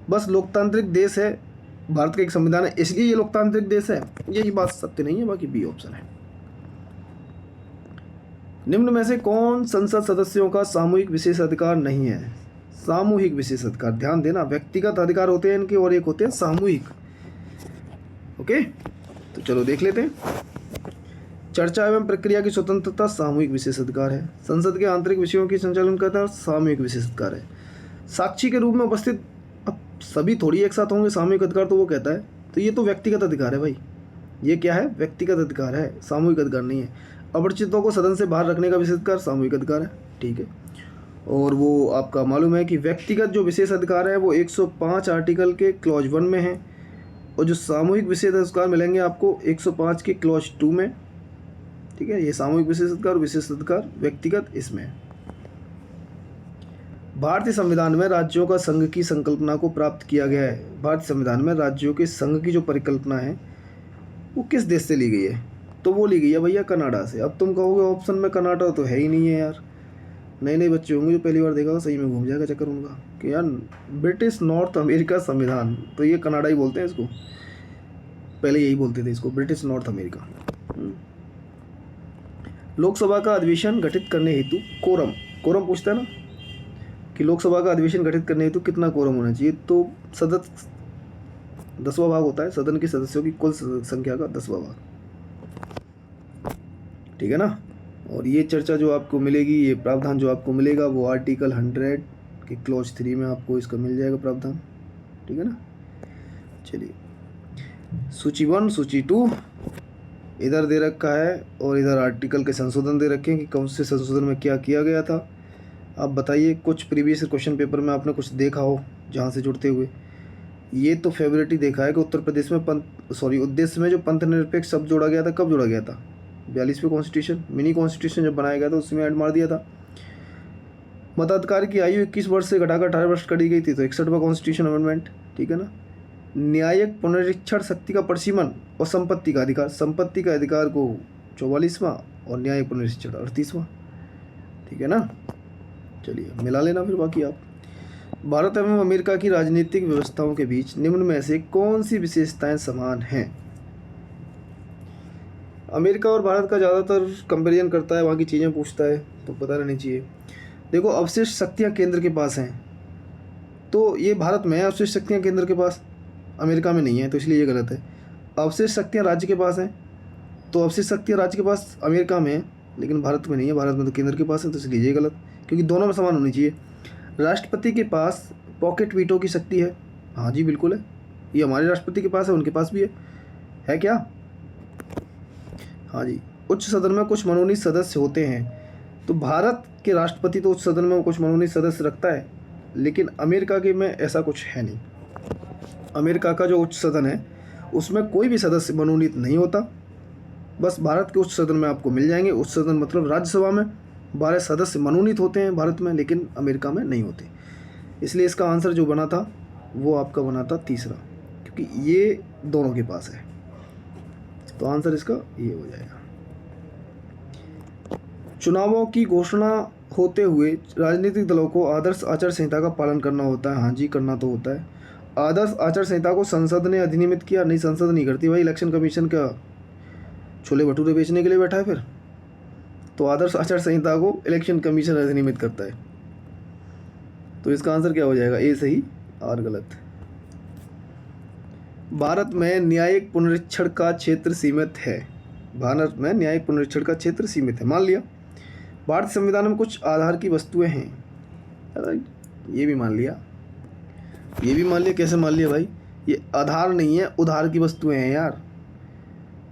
[SPEAKER 1] बस लोकतांत्रिक देश है, भारत का एक संविधान है, इसलिए ये लोकतांत्रिक देश है, यही बात सत्य नहीं है, बाकी बी ऑप्शन है। निम्न में से कौन संसद सदस्यों का सामूहिक विशेषाधिकार नहीं है? सामूहिक विशेषाधिकार, ध्यान देना, व्यक्तिगत अधिकार होते हैं इनके और एक होते हैं सामूहिक। ओके, तो चलो देख लेते हैं। चर्चा एवं प्रक्रिया की स्वतंत्रता सामूहिक विशेषाधिकार है। संसद के आंतरिक विषयों की संचालन करता सामूहिक विशेषाधिकार है। साक्षी के रूप में उपस्थित, अब सभी थोड़ी एक साथ होंगे, सामूहिक अधिकार तो वो कहता है, तो ये तो व्यक्तिगत अधिकार है भाई। ये क्या है? व्यक्तिगत अधिकार है, सामूहिक अधिकार नहीं है। अपरिचितों को सदन से बाहर रखने का विशेषाधिकार सामूहिक अधिकार है, ठीक है। और वो आपका मालूम है कि व्यक्तिगत जो विशेष अधिकार है वो 105 आर्टिकल के क्लॉज 1 में है, और जो सामूहिक विशेष अधिकार मिलेंगे आपको 105 के क्लॉज 2 में, ठीक है। ये सामूहिक विशेष अधिकार, विशेष अधिकार व्यक्तिगत इसमें। भारतीय संविधान में राज्यों का संघ की संकल्पना को प्राप्त किया गया है। भारतीय संविधान में राज्यों के संघ की जो परिकल्पना है वो किस देश से ली गई है? तो वो ली गई है भैया कनाडा से। अब तुम कहोगे ऑप्शन में कनाडा तो है ही नहीं है यार। नए नए बच्चे होंगे जो पहली बार देखा, सही में घूम जाएगा चक्कर उनका कि यार ब्रिटिश नॉर्थ अमेरिका संविधान, तो ये कनाडा ही बोलते हैं इसको, पहले यही बोलते थे इसको, ब्रिटिश नॉर्थ अमेरिका। लोकसभा का अधिवेशन गठित करने हेतु कोरम, कोरम पूछता है ना कि लोकसभा का अधिवेशन गठित करने हेतु कितना कोरम होना चाहिए? तो सदस्य 10वां भाग होता है, सदन के सदस्यों की कुल संख्या का 10वां भाग, ठीक है ना। और ये चर्चा जो आपको मिलेगी, ये प्रावधान जो आपको मिलेगा वो आर्टिकल 100 के क्लॉज 3 में आपको इसका मिल जाएगा प्रावधान, ठीक है ना। चलिए, सूची 1 सूची 2 इधर दे रखा है, और इधर आर्टिकल के संशोधन दे रखे हैं कि कौन से संशोधन में क्या किया गया था। आप बताइए, कुछ प्रीवियस क्वेश्चन पेपर में आपने कुछ देखा हो जहाँ से जुड़ते हुए। ये तो फेवरेट ही देखा है कि उत्तर प्रदेश में उद्देश्य में जो पंथ निरपेक्ष शब्द जोड़ा गया था, कब जोड़ा गया था? 42वें कॉन्स्टिट्यूशन, मिनी कॉन्स्टिट्यूशन जब बनाया गया था उसमें ऐड मार दिया था। मताधिकार की आयु 21 वर्ष से घटाकर 18 वर्ष कर दी गई थी, तो 61वां कॉन्स्टिट्यूशन अमेंडमेंट, ठीक है ना। न्यायिक पुनरीक्षण शक्ति का परिसीमन और संपत्ति का अधिकार, संपत्ति का अधिकार को 44वां और न्यायिक पुनरीक्षण 38वां, ठीक है ना। चलिए मिला लेना फिर बाकी आप। भारत एवं अमेरिका की राजनीतिक व्यवस्थाओं के बीच निम्न में से कौन सी विशेषताएं समान हैं? अमेरिका और भारत का ज़्यादातर कंपेरिजन करता है, वहाँ की चीज़ें पूछता है, तो पता रहनी चाहिए। देखो, अवशिष्ट शक्तियाँ केंद्र के पास हैं, तो ये भारत में है अवशिष्ट शक्तियाँ केंद्र के पास, अमेरिका में नहीं है, तो इसलिए ये गलत है। अवशिष्ट शक्तियाँ राज्य के पास हैं, तो अवशिष्ट शक्तियाँ राज्य के पास अमेरिका में है, लेकिन भारत में नहीं है, भारत में तो केंद्र के पास है, तो इसलिए ये गलत, क्योंकि दोनों में समान होनी चाहिए। राष्ट्रपति के पास पॉकेट वीटो की शक्ति है। हाँ जी बिल्कुल है, ये हमारे राष्ट्रपति के पास है, उनके पास भी है क्या? हाँ जी। उच्च सदन में कुछ मनोनीत सदस्य होते हैं, तो भारत के राष्ट्रपति तो उच्च सदन में कुछ मनोनीत सदस्य रखता है, लेकिन अमेरिका के में ऐसा कुछ है नहीं। अमेरिका का जो उच्च सदन है उसमें कोई भी सदस्य मनोनीत नहीं होता, बस भारत के उच्च सदन में आपको मिल जाएंगे। उच्च सदन मतलब राज्यसभा में 12 सदस्य मनोनीत होते हैं भारत में, लेकिन अमेरिका में नहीं होते। इसलिए इसका आंसर जो बना था वो आपका बना था तीसरा, क्योंकि ये दोनों के पास है, तो आंसर इसका ये हो जाएगा। चुनावों की घोषणा होते हुए राजनीतिक दलों को आदर्श आचार संहिता का पालन करना होता है। हाँ जी, करना तो होता है। आदर्श आचार संहिता को संसद ने अधिनियमित किया? नहीं, संसद नहीं करती भाई, इलेक्शन कमीशन का छोले भटूरे बेचने के लिए बैठा है फिर, तो आदर्श आचार संहिता को इलेक्शन कमीशन अधिनियमित करता है। तो इसका आंसर क्या हो जाएगा? ए सही, आर गलत। भारत में न्यायिक पुनरीक्षण का क्षेत्र सीमित है। भारत में न्यायिक पुनरीक्षण का क्षेत्र सीमित है, मान लिया। भारतीय संविधान में कुछ आधार की वस्तुएं हैं, ये भी मान लिया, ये भी मान लिया। कैसे मान लिया भाई? ये आधार नहीं है, उधार की वस्तुएं हैं यार।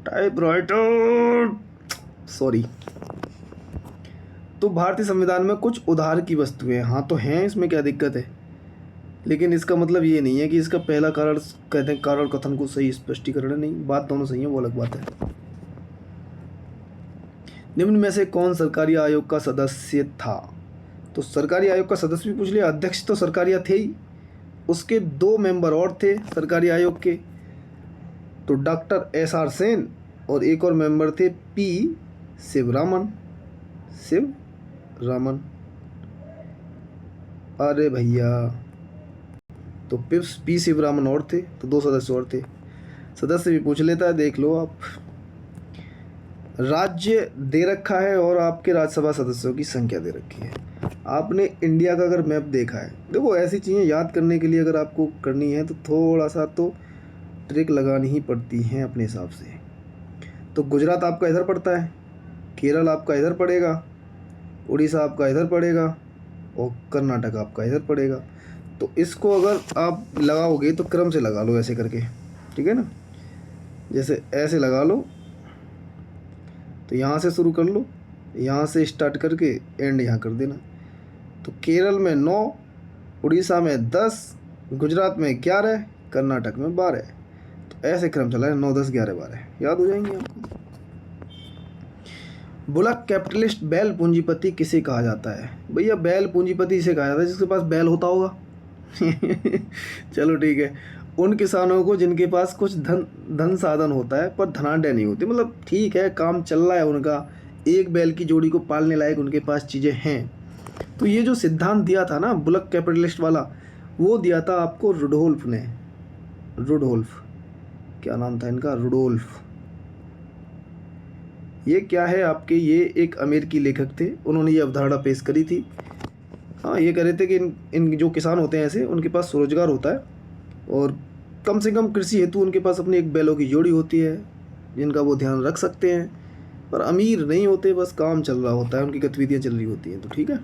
[SPEAKER 1] Typewriter, sorry. तो भारतीय संविधान में कुछ उधार की वस्तुएं, हाँ तो हैं, इसमें क्या दिक्कत है। लेकिन इसका मतलब ये नहीं है कि इसका पहला कारण कहते हैं कारण कथन को सही स्पष्टीकरण है, नहीं, बात दोनों सही है, वो अलग बात है। निम्न में से कौन सरकारी आयोग का सदस्य था? तो सरकारी आयोग का सदस्य भी पूछ लिया, अध्यक्ष तो सरकारिया थे ही, उसके 2 मेंबर और थे सरकारी आयोग के, तो डॉक्टर SR सेन और एक और मेंबर थे P शिवरामन। अरे भैया, तो P शिवरामन और थे, तो 2 सदस्य और थे। सदस्य भी पूछ लेता है, देख लो आप। राज्य दे रखा है और आपके राज्यसभा सदस्यों की संख्या दे रखी है। आपने इंडिया का अगर मैप देखा है, देखो ऐसी चीज़ें याद करने के लिए अगर आपको करनी है तो थोड़ा सा तो ट्रिक लगानी ही पड़ती हैं अपने हिसाब से। तो गुजरात आपका इधर पड़ता है, केरल आपका इधर पड़ेगा, उड़ीसा आपका इधर पड़ेगा और कर्नाटक आपका इधर पड़ेगा। तो इसको अगर आप लगाओगे तो क्रम से लगा लो ऐसे करके, ठीक है ना। जैसे ऐसे लगा लो, तो यहाँ से शुरू कर लो, यहाँ से स्टार्ट करके एंड यहाँ कर देना। तो केरल में 9, उड़ीसा में 10, गुजरात में 11, कर्नाटक में 12। तो ऐसे क्रम चला है, 9, 10, 11, 12, याद हो जाएंगे आपको। बुलक कैपिटलिस्ट, बैल पूंजीपति किसे कहा जाता है? भैया बैल पूंजीपति इसे कहा जाता है जिसके पास बैल होता होगा। चलो ठीक है, उन किसानों को जिनके पास कुछ धन साधन होता है पर धनाढ्य नहीं होती, मतलब ठीक है काम चल रहा है उनका, एक बैल की जोड़ी को पालने लायक उनके पास चीज़ें हैं। तो ये जो सिद्धांत दिया था ना बुलक कैपिटलिस्ट वाला, वो दिया था आपको रुडोल्फ ने। रुडोल्फ, क्या नाम था इनका? रुडोल्फ। ये क्या है आपके, ये एक अमेरिकी लेखक थे, उन्होंने ये अवधारणा पेश करी थी। हाँ, ये कह रहे थे कि इन जो किसान होते हैं ऐसे, उनके पास स्वरोजगार होता है और कम से कम कृषि हेतु उनके पास अपनी एक बैलों की जोड़ी होती है जिनका वो ध्यान रख सकते हैं, पर अमीर नहीं होते, बस काम चल रहा होता है, उनकी गतिविधियाँ चल रही होती हैं। तो ठीक है,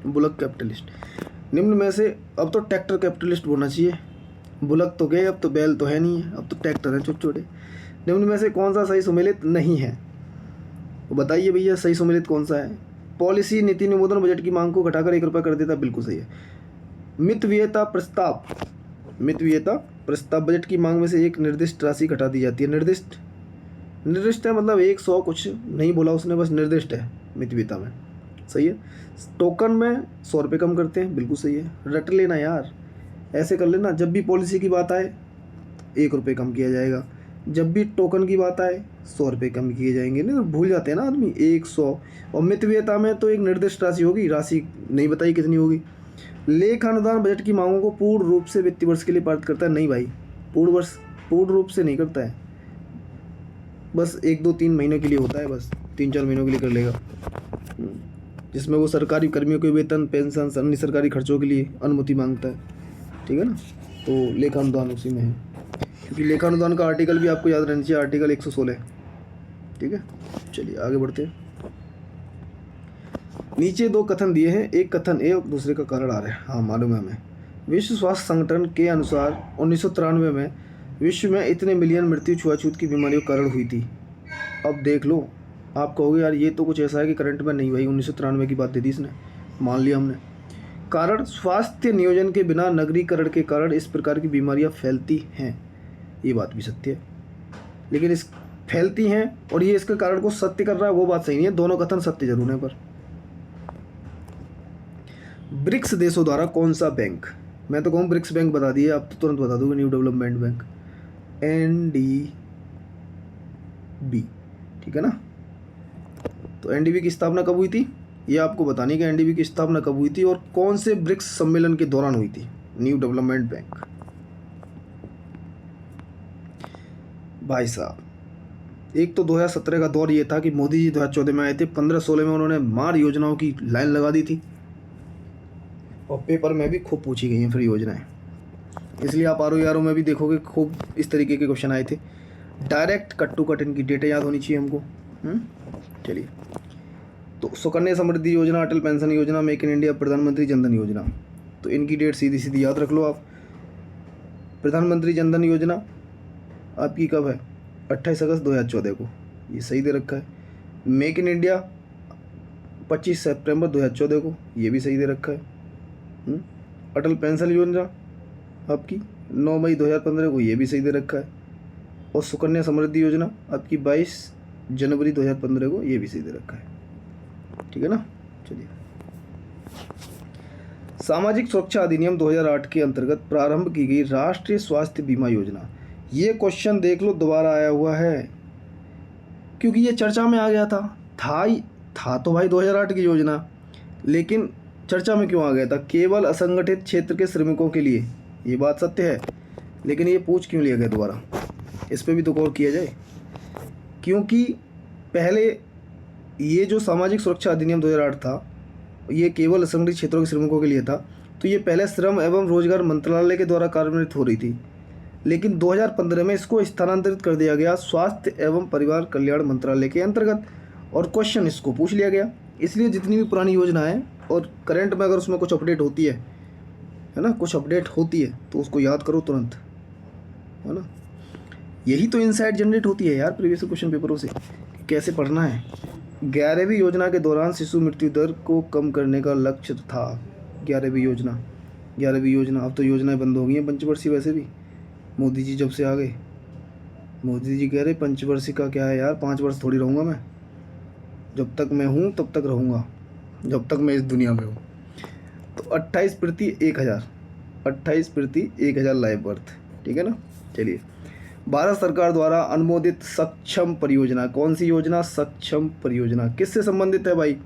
[SPEAKER 1] बुलक कैपिटलिस्ट। निम्न में से, अब तो ट्रैक्टर कैपिटलिस्ट बोलना चाहिए, बुलक तो गए, अब तो बैल तो है नहीं है, अब तो ट्रैक्टर हैं छोटे छोटे। निम्न में से कौन सा सही सुमेलित नहीं है? तो बताइए भैया सही सुमेलित कौन सा है? पॉलिसी नीति अनुमोदन बजट की मांग को घटाकर 1 रुपये कर देता, बिल्कुल सही है। मितव्ययता प्रस्ताव, मितव्ययता प्रस्ताव, बजट की मांग में से एक निर्दिष्ट राशि घटा दी जाती है। निर्दिष्ट है मतलब 100 कुछ नहीं बोला उसने, बस निर्दिष्ट है मितव्ययता में, सही है। टोकन में 100 रुपये कम करते हैं, बिल्कुल सही है। रट लेना यार, ऐसे कर लेना, जब भी पॉलिसी की बात आए 1 रुपये कम किया जाएगा, जब भी टोकन की बात आए 100 रुपये कम किए जाएंगे, नहीं तो भूल जाते हैं ना आदमी। 100 और मितव्ययता में तो एक निर्दिष्ट राशि होगी, राशि नहीं बताई कितनी होगी। लेखा अनुदान बजट की मांगों को पूर्ण रूप से वित्तीय वर्ष के लिए पारित करता है, नहीं भाई, पूर्ण रूप से नहीं करता है, बस 1, 2, 3 महीनों के लिए होता है, बस 3-4 महीनों के लिए कर लेगा, जिसमें वो सरकारी कर्मियों के वेतन, पेंशन, अन्य सरकारी खर्चों के लिए अनुमति मांगता है, ठीक है ना। तो लेखा अनुदान उसी में है, क्योंकि लेखा अनुदान का आर्टिकल भी आपको याद रहना चाहिए, आर्टिकल 116, ठीक है। चलिए आगे बढ़ते हैं। नीचे 2 कथन दिए हैं, एक कथन ए और दूसरे का कारण आ रहा है, हाँ मालूम है हमें। विश्व स्वास्थ्य संगठन के अनुसार 1993 में विश्व में इतने मिलियन मृत्यु छुआछूत की बीमारियों के कारण हुई थी। अब देख लो, आप कहोगे यार ये तो कुछ ऐसा है कि करंट में नहीं, भाई 1993 की बात दे दी इसने, मान लिया हमने। कारण स्वास्थ्य नियोजन के बिना नगरीकरण के कारण इस प्रकार की बीमारियां फैलती हैं, ये बात भी सत्य है, लेकिन इस फैलती हैं और ये इसके कारण को सत्य कर रहा है, वो बात सही नहीं है। दोनों कथन सत्य जरूर है। पर ब्रिक्स देशों द्वारा कौन सा बैंक, मैं तो कहूँ ब्रिक्स बैंक बता दिए, आप तो तुरंत बता दोगे, न्यू डेवलपमेंट बैंक, NDB, ठीक है ना। तो NDB की स्थापना कब हुई थी, ये आपको बतानी कि NDB की स्थापना कब हुई थी और कौन से ब्रिक्स सम्मेलन के दौरान हुई थी। न्यू डेवलपमेंट बैंक, भाई साहब, एक तो 2017 का दौर ये था कि मोदी जी 2014 में आए थे, 15-16 में उन्होंने मार योजनाओं की लाइन लगा दी थी और पेपर में भी खूब पूछी गई हैं फ्री योजनाएं, इसलिए आप RO में भी देखोगे खूब इस तरीके के क्वेश्चन आए थे। डायरेक्ट कट टू कट इनकी डेटा याद होनी चाहिए हमको। चलिए, तो सुकन्या समृद्धि योजना, अटल पेंशन योजना, मेक इन इंडिया, प्रधानमंत्री जनधन योजना, तो इनकी डेट सीधी सीधी याद रख लो आप। प्रधानमंत्री जनधन योजना आपकी कब है? 28 अगस्त 2014 को, ये सही दे रखा है। मेक इन इंडिया 25 सितंबर 2014 को, ये भी सही दे रखा है। अटल पेंशन योजना आपकी 9 मई 2015 को, ये भी सही दे रखा है। और सुकन्या समृद्धि योजना आपकी 22 जनवरी 2015 को, ये भी सही दे रखा है। ठीक है ना। चलिए, सामाजिक सुरक्षा अधिनियम 2008 के अंतर्गत प्रारंभ की गई राष्ट्रीय स्वास्थ्य बीमा योजना, ये क्वेश्चन देख लो दोबारा आया हुआ है, क्योंकि ये चर्चा में आ गया था तो भाई 2008 की योजना, लेकिन चर्चा में क्यों आ गया था? केवल असंगठित क्षेत्र के श्रमिकों के लिए, ये बात सत्य है, लेकिन ये पूछ क्यों लिया गया दोबारा? इस पर भी तो गौर किया जाए, क्योंकि पहले ये जो सामाजिक सुरक्षा अधिनियम 2008 था, ये केवल असंगठित क्षेत्रों के श्रमिकों के लिए था, तो ये पहले श्रम एवं रोजगार मंत्रालय के द्वारा कार्यान्वित हो रही थी, लेकिन 2015 में इसको स्थानांतरित कर दिया गया स्वास्थ्य एवं परिवार कल्याण मंत्रालय के अंतर्गत, और क्वेश्चन इसको पूछ लिया गया। इसलिए जितनी भी पुरानी योजना है और करंट में अगर उसमें कुछ अपडेट होती है ना, कुछ अपडेट होती है, तो उसको याद करो तुरंत, है ना। यही तो इनसाइट जनरेट होती है यार प्रीवियस क्वेश्चन पेपरों से, कैसे पढ़ना है। 11वीं योजना के दौरान शिशु मृत्यु दर को कम करने का लक्ष्य था। 11वीं योजना, अब तो योजनाएं बंद हो गई हैं पंचवर्षीय। वैसे भी मोदी जी जब से आ गए, मोदी जी कह रहे पंचवर्षीय का क्या है यार, 5 वर्ष थोड़ी रहूँगा मैं, जब तक मैं हूँ तब तक रहूँगा, जब तक मैं इस दुनिया में हूँ। तो 28 प्रति 1000 लाइव बर्थ, ठीक है ना। चलिए, भारत सरकार द्वारा अनुमोदित सक्षम परियोजना, कौन सी योजना? सक्षम परियोजना किससे संबंधित है भाई?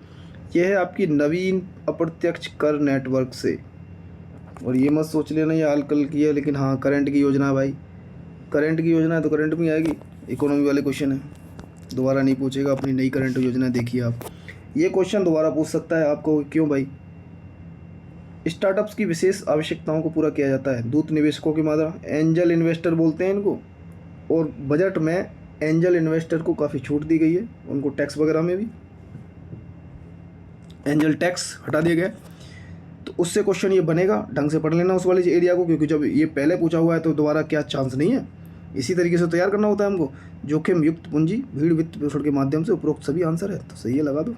[SPEAKER 1] यह है आपकी नवीन अप्रत्यक्ष कर नेटवर्क से। और ये मत सोच लेना ये हाल कल की है, लेकिन हाँ करंट की योजना है भाई, करंट की योजना है तो करंट में आएगी। इकोनॉमी वाले क्वेश्चन है, दोबारा नहीं पूछेगा। अपनी नई करंट योजना देखिए आप, ये क्वेश्चन दोबारा पूछ सकता है आपको। क्यों भाई? स्टार्टअप्स की विशेष आवश्यकताओं को पूरा किया जाता है। दूत निवेशकों की मात्रा, एंजल इन्वेस्टर बोलते हैं इनको, और बजट में एंजल इन्वेस्टर को काफ़ी छूट दी गई है, उनको टैक्स वगैरह में भी एंजल टैक्स हटा दिया गया। तो उससे क्वेश्चन ये बनेगा, ढंग से पढ़ लेना उस वाले एरिया को, क्योंकि जब ये पहले पूछा हुआ है तो दोबारा क्या चांस नहीं है। इसी तरीके से तैयार करना होता है हमको। जोखिम युक्त पूंजी भीड़ वित्त पोषण के माध्यम से उपरोक्त सभी आंसर है, तो सही है, लगा दो।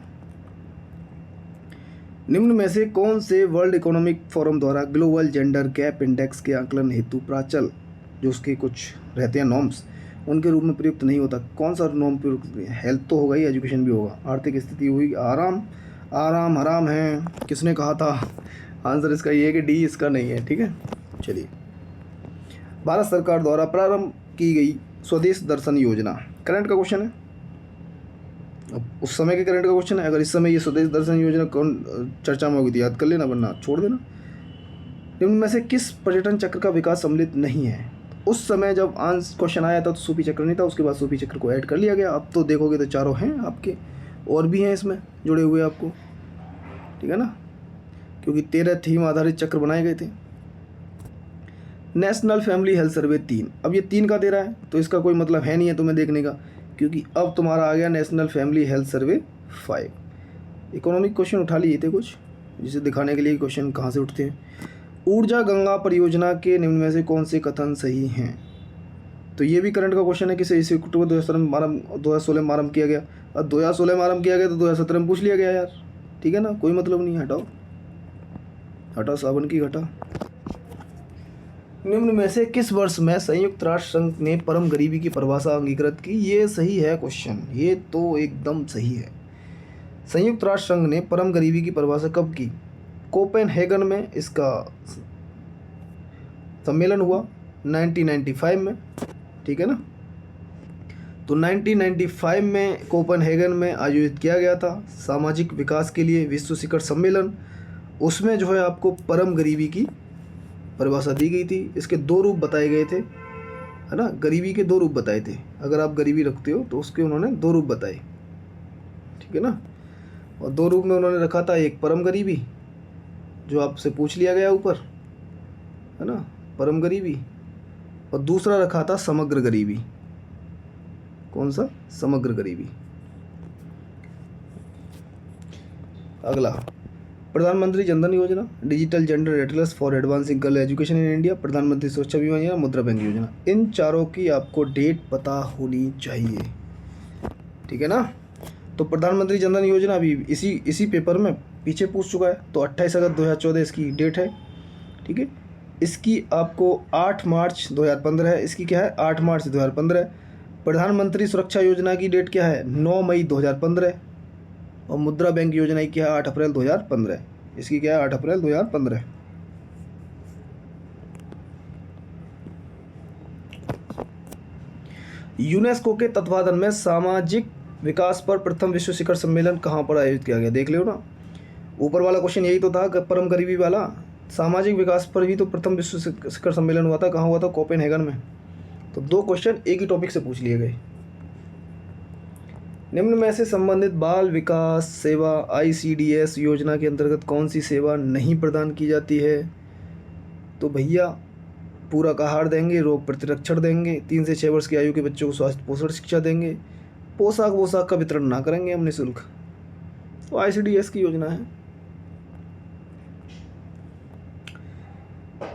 [SPEAKER 1] निम्न में से कौन से वर्ल्ड इकोनॉमिक फोरम द्वारा ग्लोबल जेंडर गैप इंडेक्स के आकलन हेतु प्राचल, जो उसके कुछ रहते हैं नॉर्म्स, उनके रूप में प्रयुक्त नहीं होता? कौन सा नॉर्म प्रयुक्त? हेल्थ तो होगा ही, एजुकेशन भी होगा, आर्थिक स्थिति हुई, आराम हराम है, किसने कहा था? आंसर इसका ये है कि डी इसका नहीं है, ठीक है। चलिए, भारत सरकार द्वारा प्रारंभ की गई स्वदेश दर्शन योजना, करंट का क्वेश्चन है। अब उस समय के करंट का क्वेश्चन है, अगर इस समय ये स्वदेश दर्शन योजना कौन चर्चा में होगी तो याद कर लेना, वरना छोड़ देना। निम्न में से किस पर्यटन चक्र का विकास सम्मिलित नहीं है? उस समय जब आंसर क्वेश्चन आया था तो सूफी चक्र नहीं था, उसके बाद सूफी चक्र को ऐड कर लिया गया। अब तो देखोगे तो चारों हैं आपके, और भी हैं इसमें जुड़े हुए आपको, ठीक है ना, क्योंकि 13 थीम आधारित चक्र बनाए गए थे। नेशनल फैमिली हेल्थ सर्वे 3, अब ये 3 का दे रहा है तो इसका कोई मतलब है नहीं है तुम्हें देखने का, क्योंकि अब तुम्हारा आ गया national family health survey 5। Economic question उठा लिए थे कुछ, जिसे दिखाने के लिए क्वेश्चन कहाँ से उठते हैं। ऊर्जा गंगा परियोजना के निम्न में से कौन से कथन सही हैं? तो ये भी करंट का क्वेश्चन है कि इसे अक्टूबर 2016 में आरम्भ किया गया। अब 2016 में आरम्भ किया गया तो 2017 में पूछ लिया गया यार, ठीक है ना, कोई मतलब नहीं। हटाओ सावन की घटा। निम्न में से किस वर्ष में संयुक्त राष्ट्र संघ ने परम गरीबी की परिभाषा अंगीकृत की? ये सही है क्वेश्चन, ये तो एकदम सही है। संयुक्त राष्ट्र संघ ने परम गरीबी की परिभाषा कब की? कोपेनहेगन में इसका सम्मेलन हुआ 1995 में, ठीक है ना। तो 1995 में कोपेनहेगन में आयोजित किया गया था सामाजिक विकास के लिए विश्व शिखर सम्मेलन। उसमें जो है आपको परम गरीबी की परिभाषा दी गई थी। इसके 2 रूप बताए गए थे, है ना, गरीबी के 2 रूप बताए थे। अगर आप गरीबी रखते हो तो उसके उन्होंने 2 रूप बताए, ठीक है ना। और 2 रूप में उन्होंने रखा था, एक परम गरीबी जो आपसे पूछ लिया गया ऊपर, है ना, परम गरीबी, और दूसरा रखा था समग्र गरीबी। कौन सा? समग्र गरीबी। अगला, प्रधानमंत्री जनधन योजना, digital gender Atlas for advancing girl education in India, प्रधानमंत्री सुरक्षा बीमा योजना, मुद्रा बैंक योजना। इन चारों की आपको डेट पता होनी चाहिए, ठीक है ना। तो प्रधानमंत्री जनधन योजना अभी इसी पेपर में पीछे पूछ चुका है, तो 28 अगस्त 2014 इसकी डेट है, ठीक है। इसकी आपको 8 मार्च 2015 है, इसकी क्या है 8 मार्च 2015। प्रधानमंत्री सुरक्षा योजना की डेट क्या है 9 मई 2015, और मुद्रा बैंक योजना की क्या है 8 अप्रैल 2015। इसकी क्या है 8 अप्रैल 2015। यूनेस्को के तत्वाधान में सामाजिक विकास पर प्रथम विश्व शिखर सम्मेलन कहाँ पर आयोजित किया गया, देख लो ना। ऊपर वाला क्वेश्चन यही तो था, परम गरीबी वाला। सामाजिक विकास पर भी तो प्रथम विश्व शिखर सम्मेलन हुआ था, कहाँ हुआ था, कोपेनहेगन में। तो 2 क्वेश्चन एक ही टॉपिक से पूछ लिए गए। निम्न में से संबंधित बाल विकास सेवा ICDS योजना के अंतर्गत कौन सी सेवा नहीं प्रदान की जाती है। तो भैया पूरक आहार देंगे, रोग प्रतिरक्षण देंगे, 3 से 6 वर्ष की आयु के बच्चों को स्वास्थ्य पोषण शिक्षा देंगे, पोशाक का वितरण ना करेंगे हम निःशुल्क। तो ICDS की योजना है।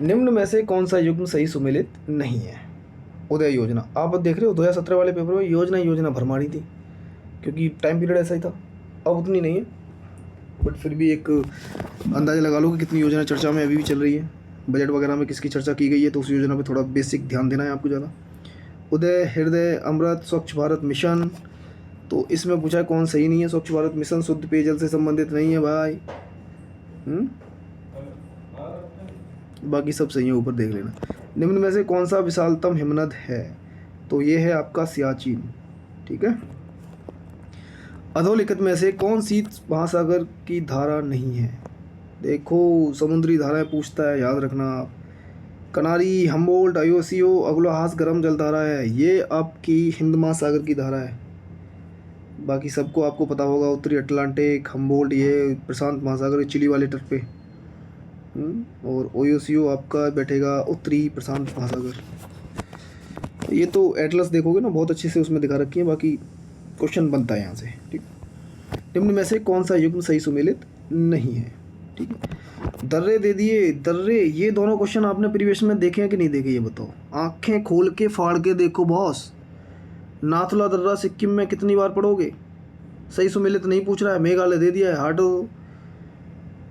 [SPEAKER 1] निम्न में से कौन सा युग्म सही सुमेलित नहीं है। उदय योजना, आप देख रहे हो 2017 वाले पेपर में योजना भर मारी थी, क्योंकि टाइम पीरियड ऐसा ही था। अब उतनी नहीं है, बट फिर भी एक अंदाज़ा लगा लो कि कितनी योजना चर्चा में अभी भी चल रही है। बजट वगैरह में किसकी चर्चा की गई है, तो उस योजना पे थोड़ा बेसिक ध्यान देना है आपको ज़्यादा। उदय, हृदय, अमृत, स्वच्छ भारत मिशन, तो इसमें पूछा है कौन सही नहीं है। स्वच्छ भारत मिशन शुद्ध पेयजल से संबंधित नहीं है भाई। बाकी सब सही है, ऊपर देख लेना। निम्न में से कौन सा विशालतम हिमनद है, तो ये है आपका सियाचिन, ठीक है। अधोलिखित में से कौन सी महासागर की धारा नहीं है। देखो समुद्री धाराएं पूछता है, याद रखना आप। कनारी, हम्बोल्ट, अयोसियो, अगुलाहास गर्म जलधारा है, ये आपकी हिंद महासागर की धारा है। बाकी सबको आपको पता होगा, उत्तरी अटलांटिक, हम्बोल्ट ये प्रशांत महासागर चिली वाले तट पे, और ओयोसियो आपका बैठेगा उत्तरी प्रशांत महासागर। ये तो एटलस देखोगे ना, बहुत अच्छे से उसमें दिखा रखी है। बाकी क्वेश्चन बनता है यहाँ से, ठीक। निम्न में से कौन सा युग्म सही सुमेलित नहीं है, ठीक है। दर्रे दे दिए, दर्रे, ये दोनों क्वेश्चन आपने प्रीवियस में देखे हैं कि नहीं देखे, ये बताओ। आंखें खोल के फाड़ के देखो बॉस। नाथुला दर्रा सिक्किम में कितनी बार पढ़ोगे। सही सुमेलित नहीं पूछ रहा है, मेघालय दे दिया है। हाटो,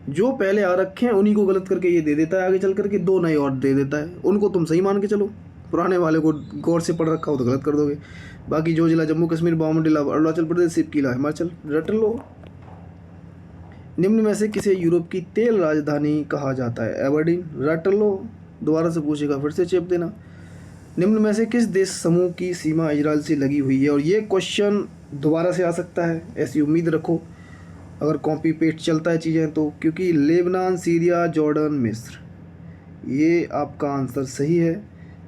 [SPEAKER 1] जो पहले आ रखे हैं उन्हीं को गलत करके ये दे देता है, आगे चल करके 2 नए और दे देता है। उनको तुम सही मान के चलो, पुराने वाले को गौर से पढ़ रखा हो तो गलत कर दोगे। बाकी जो जिला जम्मू कश्मीर, बामंडला अरुणाचल प्रदेश, सिपकिला हिमाचल, रट लो। निम्न में से किसे यूरोप की तेल राजधानी कहा जाता है। एबरडीन, रट लो। दोबारा से पूछेगा फिर से चेप देना। निम्न में से किस देश समूह की सीमा इजराइल से लगी हुई है। और ये क्वेश्चन दोबारा से आ सकता है, ऐसी उम्मीद रखो अगर कॉपी पेस्ट चलता है चीज़ें तो, क्योंकि लेबनान, सीरिया, जॉर्डन, मिस्र, ये आपका आंसर सही है।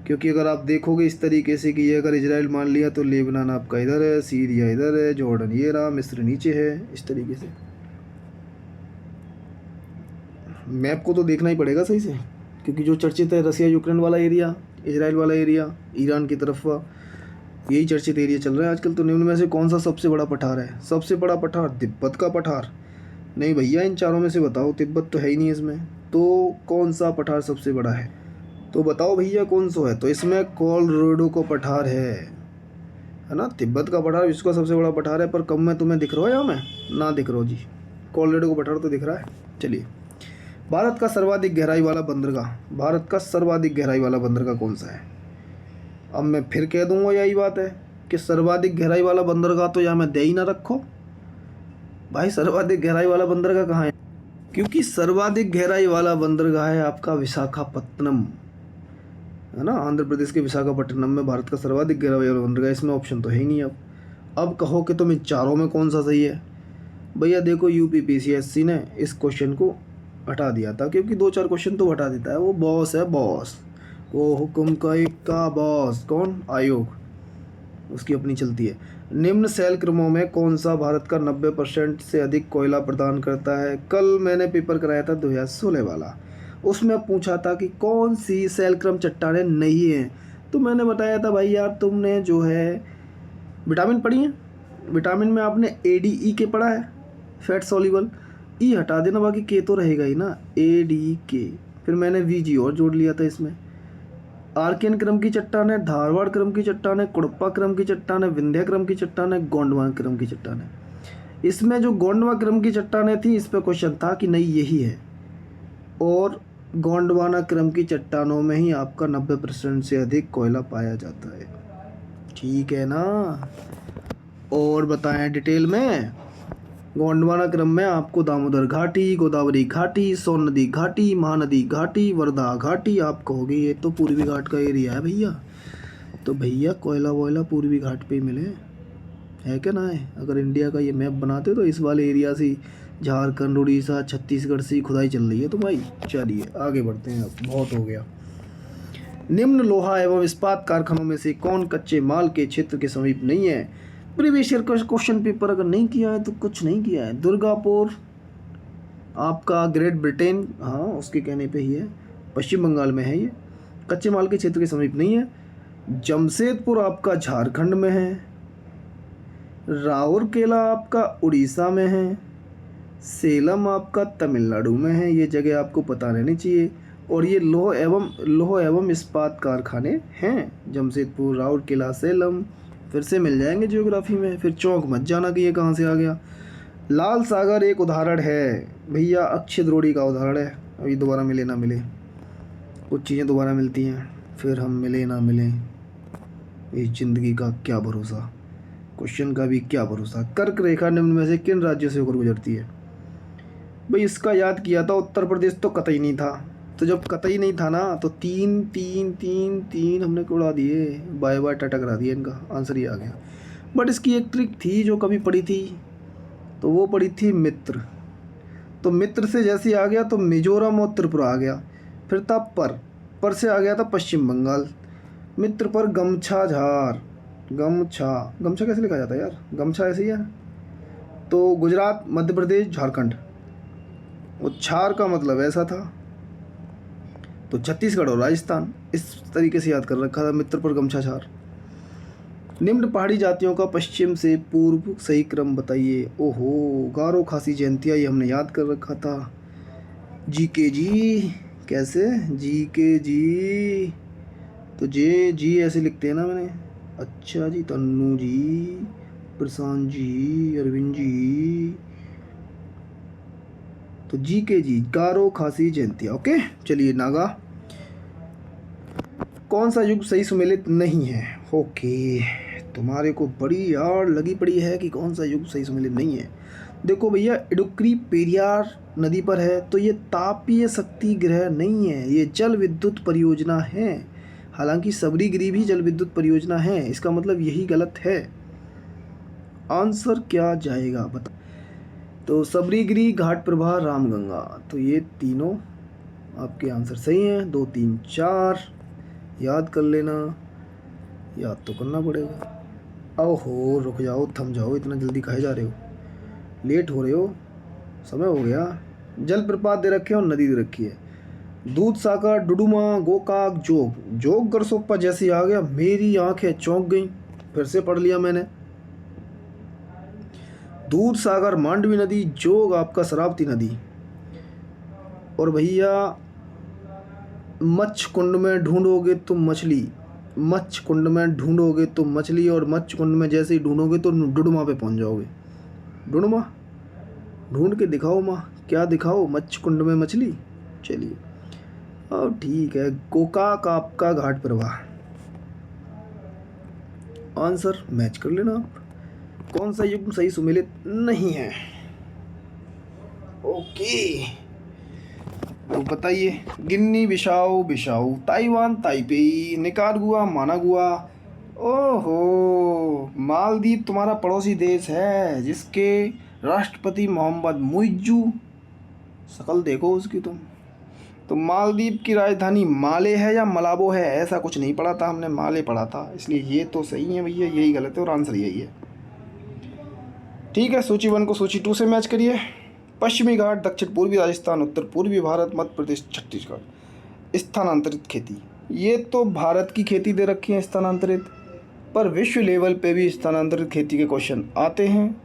[SPEAKER 1] क्योंकि अगर आप देखोगे इस तरीके से कि ये अगर इजराइल मान लिया तो लेबनान आपका इधर है, सीरिया इधर है, जॉर्डन ये रहा, मिस्र नीचे है, इस तरीके से। मैप को तो देखना ही पड़ेगा सही से, क्योंकि जो चर्चित है रसिया यूक्रेन वाला एरिया, इजराइल वाला एरिया, ईरान की तरफ का, यही चर्चित एरिया चल रहा है आजकल। तो निम्न में से कौन सा सबसे बड़ा पठार है। सबसे बड़ा पठार तिब्बत का पठार। नहीं भैया, इन चारों में से बताओ, तिब्बत तो है ही नहीं इसमें, तो कौन सा पठार सबसे बड़ा है, तो बताओ भैया कौन सा है। तो इसमें कोलोराडो का पठार है ना। तिब्बत का पठार विश्व का सबसे बड़ा पठार है, पर कम में तुम्हें दिख रहा हो या मैं ना दिख रहा हो जी। कोलोराडो का पठार तो दिख रहा है। चलिए, भारत का सर्वाधिक गहराई वाला बंदरगाह, भारत का सर्वाधिक गहराई वाला बंदरगाह कौन सा है। अब मैं फिर कह दूंगा यही बात है कि सर्वाधिक गहराई वाला बंदरगाह तो या मैं दे ही ना रखो भाई। सर्वाधिक गहराई वाला बंदरगाह कहाँ है, क्योंकि सर्वाधिक गहराई वाला बंदरगाह है आपका विशाखापत्तनम, है ना। आंध्र प्रदेश के विशाखापट्टनम में भारत का सर्वाधिक गहराई वाला बंदरगाह। इसमें ऑप्शन तो है ही नहीं। अब कहो कि तुम इन चारों में कौन सा सही है। भैया देखो, UPPCSC ने इस क्वेश्चन को हटा दिया था, क्योंकि 2-4 क्वेश्चन तो हटा देता है। वो बॉस है, बॉस, वो हुक्म का एक का बॉस कौन, आयोग, उसकी अपनी चलती है। निम्न सेल क्रमों में कौन सा भारत का 90% से अधिक कोयला प्रदान करता है। कल मैंने पेपर कराया था 2016 वाला, उसमें पूछा था कि कौन सी सेल क्रम चट्टानें नहीं हैं, तो मैंने बताया था भाई यार, तुमने जो है विटामिन पढ़ी है, विटामिन में आपने ADE के पढ़ा है, फैट सॉल्युबल, ई हटा देना, बाकी के तो रहेगा ही ना, ADK। फिर मैंने VG और जोड़ लिया था इसमें। आर्कियन क्रम की चट्टान है, धारवाड़ क्रम की चट्टान है, कुड़प्पा क्रम की चट्टान है, विंध्य क्रम की चट्टान है, गोंडवाना क्रम की चट्टान है। इसमें जो गोंडवाना क्रम की चट्टानें थी, इस पर क्वेश्चन था कि नहीं यही है, और गोंडवाना क्रम की चट्टानों में ही आपका 90% से अधिक कोयला पाया जाता है। ठीक है ना। और बताएं डिटेल में। गोंडवाना क्रम में आपको दामोदर घाटी, गोदावरी घाटी, सोन नदी घाटी, महानदी घाटी, वर्धा घाटी। आप कहोगे ये तो पूर्वी घाट का एरिया है भैया, तो भैया कोयला वोयला पूर्वी घाट पे ही मिले, है क्या ना है। अगर इंडिया का ये मैप बनाते तो इस वाले एरिया से झारखंड, उड़ीसा, छत्तीसगढ़ से खुदाई चल रही है। तो भाई चलिए आगे बढ़ते हैं, अब बहुत हो गया। निम्न लोहा एवं इस्पात कारखानों में से कौन कच्चे माल के क्षेत्र के समीप नहीं है। प्रीवियस ईयर का क्वेश्चन पेपर अगर नहीं किया है तो कुछ नहीं किया है। दुर्गापुर आपका ग्रेट ब्रिटेन, हाँ उसके कहने पे ही है, पश्चिम बंगाल में है ये, कच्चे माल के क्षेत्र के समीप नहीं है। जमशेदपुर आपका झारखंड में है। राउरकेला आपका उड़ीसा में है। सेलम आपका तमिलनाडु में है। ये जगह आपको पता रहनी चाहिए। और ये लोह एवं इस्पात कारखाने हैं, जमशेदपुर, राउरकेला, सेलम। फिर से मिल जाएंगे ज्योग्राफी में, फिर चौंक मत जाना कि ये कहाँ से आ गया। लाल सागर एक उदाहरण है भैया, अक्षय द्रोणी का उदाहरण है। अभी दोबारा मिले ना मिले, कुछ चीज़ें दोबारा मिलती हैं, फिर हम मिले ना मिले, इस ज़िंदगी का क्या भरोसा, क्वेश्चन का भी क्या भरोसा। कर्क रेखा निम्न में से किन राज्यों से होकर गुजरती है। भाई इसका याद किया था, उत्तर प्रदेश तो कतई नहीं था, तो जब कतई नहीं था ना तो तीन तीन तीन तीन हमने उड़ा दिए, बाय बाय टाटा करा दिया, इनका आंसर ही आ गया। बट इसकी एक ट्रिक थी जो कभी पढ़ी थी, तो वो पढ़ी थी मित्र। तो मित्र से जैसे आ गया तो मिजोरम और त्रिपुरा आ गया। फिर था पर से आ गया था पश्चिम बंगाल। मित्र पर गमछा झार, गमछा कैसे लिखा जाता है यार, गमछा ऐसे ही है। तो गुजरात, मध्य प्रदेश, झारखंड। वो छार का मतलब ऐसा था, तो छत्तीसगढ़ और राजस्थान, इस तरीके से याद कर रखा था, मित्र पर गमछा छार। निम्न पहाड़ी जातियों का पश्चिम से पूर्व सही क्रम बताइए। ओहो, गारो, खासी, जयंतिया, ये हमने याद कर रखा था। GK जी, कैसे GK जी, तो जी ऐसे लिखते हैं ना मैंने। अच्छा जी, तन्नू जी, प्रशांत जी, अरविंद जी, तो GK जी, गारो, खासी, जयंतिया। ओके चलिए, नागा। कौन सा युग सही सुमेलित नहीं है। ओके, तुम्हारे को बड़ी यार लगी पड़ी है कि कौन सा युग सही सुमेलित नहीं है। देखो भैया, इडुक्री पेरियार नदी पर है, तो ये तापीय शक्ति ग्रह नहीं है, ये जल विद्युत परियोजना है। हालांकि सबरीगिरी भी जल विद्युत परियोजना है, इसका मतलब यही गलत है। आंसर क्या जाएगा बता। तो सबरीगिरी, घाट प्रभा, रामगंगा, तो ये तीनों आपके आंसर सही हैं। 2 3 4 याद कर लेना, याद तो करना पड़ेगा। ओहो, रुक जाओ, थम जाओ, इतना जल्दी खाए जा रहे हो, लेट हो रहे हो, समय हो गया। जल प्रपात दे रखे और नदी दे रखी है। दूध सागर, डुडुमा, गोकाक, जोग गरसोप्पा जैसे आ गया, मेरी आंखें चौंक गई। फिर से पढ़ लिया मैंने। दूध सागर मांडवी नदी, जोग आपका शरावती नदी। और भैया मच्छ कुंड में ढूंढोगे तो मछली, मच्छ कुंड में ढूंढोगे तो मछली, और मच्छ कुंड में जैसे ही ढूंढोगे तो डुडुमा पे पहुंच जाओगे। डुडुमा ढूंढ के दिखाओ माँ, क्या दिखाओ, मच्छ कुंड में मछली। चलिए अब ठीक है, गोकाक आपका घाट प्रवाह। आंसर मैच कर लेना आप। कौन सा युग सही सुमेलित नहीं है। ओके, तो बताइए। Guinea Bissau, Taiwan, Taipei, Nicaragua, Managua. ओहो, मालदीव तुम्हारा पड़ोसी देश है, जिसके राष्ट्रपति मोहम्मद मुइज्जू, शकल देखो उसकी तुम। तो मालदीव की राजधानी माले है या मलाबो है, ऐसा कुछ नहीं पढ़ा था हमने, माले पढ़ा था, इसलिए ये तो सही है भैया, यही गलत है और आंसर यही है। ठीक है, सूची 1 को सूची 2 से मैच करिए। पश्चिमी घाट, दक्षिण पूर्वी राजस्थान, उत्तर पूर्वी भारत, मध्य प्रदेश, छत्तीसगढ़। स्थानांतरित खेती, ये तो भारत की खेती दे रखी है स्थानांतरित, पर विश्व लेवल पे भी स्थानांतरित खेती के क्वेश्चन आते हैं,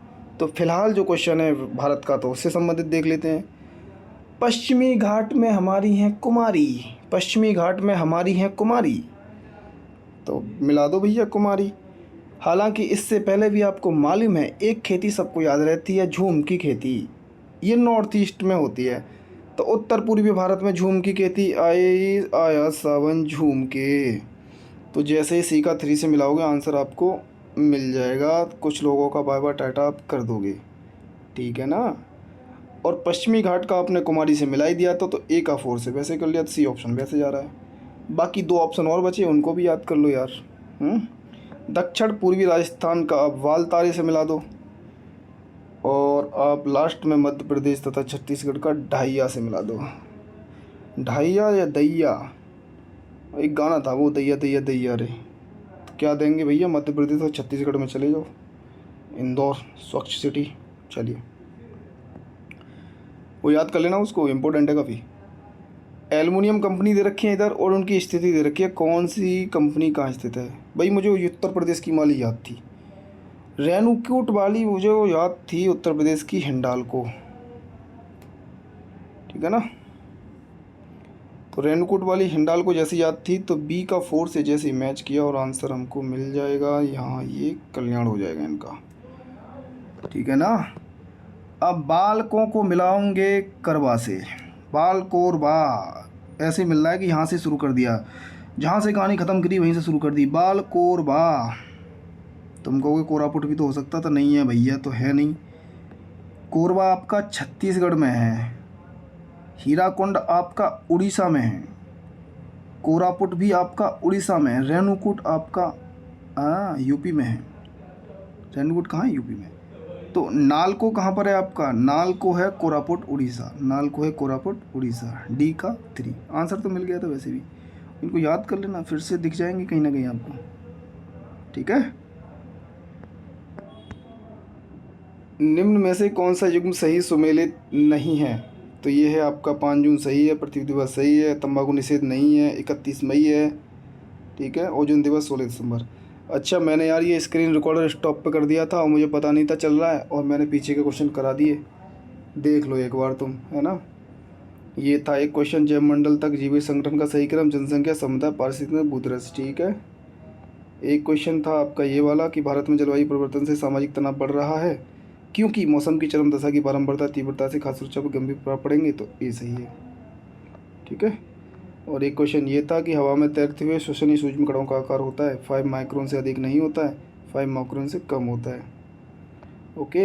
[SPEAKER 1] तो फिलहाल जो क्वेश्चन है भारत का तो उससे संबंधित देख लेते हैं। पश्चिमी घाट में हमारी हैं कुमारी, पश्चिमी घाट में हमारी हैं कुमारी, तो मिला दो भैया कुमारी। हालांकि इससे पहले भी आपको मालूम है एक खेती सबको याद रहती है, झूम की खेती, ये नॉर्थ ईस्ट में होती है। तो उत्तर पूर्वी भारत में झूम की खेती आया सावन झूम के। तो जैसे ही सी का 3 से मिलाओगे आंसर आपको मिल जाएगा। कुछ लोगों का बाय बाय टाटा आप कर दोगे, ठीक है ना। और पश्चिमी घाट का आपने कुमारी से मिला ही दिया तो ए का 4 से वैसे कर लिया, तो सी ऑप्शन वैसे जा रहा है। बाकी 2 ऑप्शन और बचे, उनको भी याद कर लो यार। दक्षिण पूर्वी राजस्थान का आप वालतारे से मिला दो, और आप लास्ट में मध्य प्रदेश तथा छत्तीसगढ़ का ढाइया से मिला दो। ढाइया या दैया, एक गाना था वो, दैया दैया दैया रे। तो क्या देंगे भैया, मध्य प्रदेश और छत्तीसगढ़ में चले जाओ। इंदौर स्वच्छ सिटी, चलिए वो याद कर लेना, उसको इम्पोर्टेंट है काफ़ी। एल्युमिनियम कंपनी दे रखी है इधर और उनकी स्थिति दे रखी है, कौन सी कंपनी कहाँ स्थित है भाई। मुझे उत्तर प्रदेश की माली याद थी, रेणुकूट वाली मुझे वो याद थी, उत्तर प्रदेश की हिंडाल्को, ठीक है ना। तो रेणुकूट वाली हिंडाल्को जैसी याद थी, तो बी का 4 से जैसे मैच किया और आंसर हमको मिल जाएगा यहाँ, ये कल्याण हो जाएगा इनका, ठीक है ना। अब बालकों को मिलाऊंगे करवा से, बाल कोरबा ऐसे मिल रहा है कि यहाँ से शुरू कर दिया, जहाँ से कहानी ख़त्म करी वहीं से शुरू कर दी, बाल कोरबा। तुम कहोगे कोरापुट भी तो हो सकता, तो नहीं है भैया, तो है नहीं। कोरबा आपका छत्तीसगढ़ में है, हीराकुंड आपका उड़ीसा में है, कोरापुट भी आपका उड़ीसा में है, रेणुकूट आपका यूपी में है। रेणुकूट कहाँ है, यूपी में। तो नालको कहाँ पर है आपका, नालको है कोरापुट उड़ीसा, नालको है कोरापुट उड़ीसा, डी का 3। आंसर तो मिल गया था वैसे भी, इनको याद कर लेना, फिर से दिख जाएंगे कहीं ना कहीं आपको, ठीक है। निम्न में से कौन सा युग्म सही सुमेलित नहीं है, तो ये है आपका 5 जून सही है, पृथ्वी दिवस सही है, तंबाकू निषेध नहीं है, 31 मई है, ठीक है, ओजोन दिवस 16 दिसंबर। अच्छा मैंने यार ये स्क्रीन रिकॉर्डर स्टॉप पे कर दिया था और मुझे पता नहीं था चल रहा है, और मैंने पीछे के क्वेश्चन करा दिए, देख लो एक बार तुम, है ना। ये था एक क्वेश्चन, जैव मंडल तक जीवित संगठन का सही क्रम, जनसंख्या, समुदाय, पारिस्थितिक में भूतरस, ठीक है। एक क्वेश्चन था आपका ये वाला कि भारत में जलवायु परिवर्तन से सामाजिक तनाव बढ़ रहा है क्योंकि मौसम की चरम दशा की बारंबारता तीव्रता से खाद्य सुरक्षा पर गंभीर प्रभाव पड़ेंगे, तो ये सही है, ठीक है। और एक क्वेश्चन ये था कि हवा में तैरते हुए श्वसनीय सूक्ष्म कणों का आकार होता है 5 माइक्रोन से अधिक नहीं होता है, 5 माइक्रोन से कम होता है, ओके।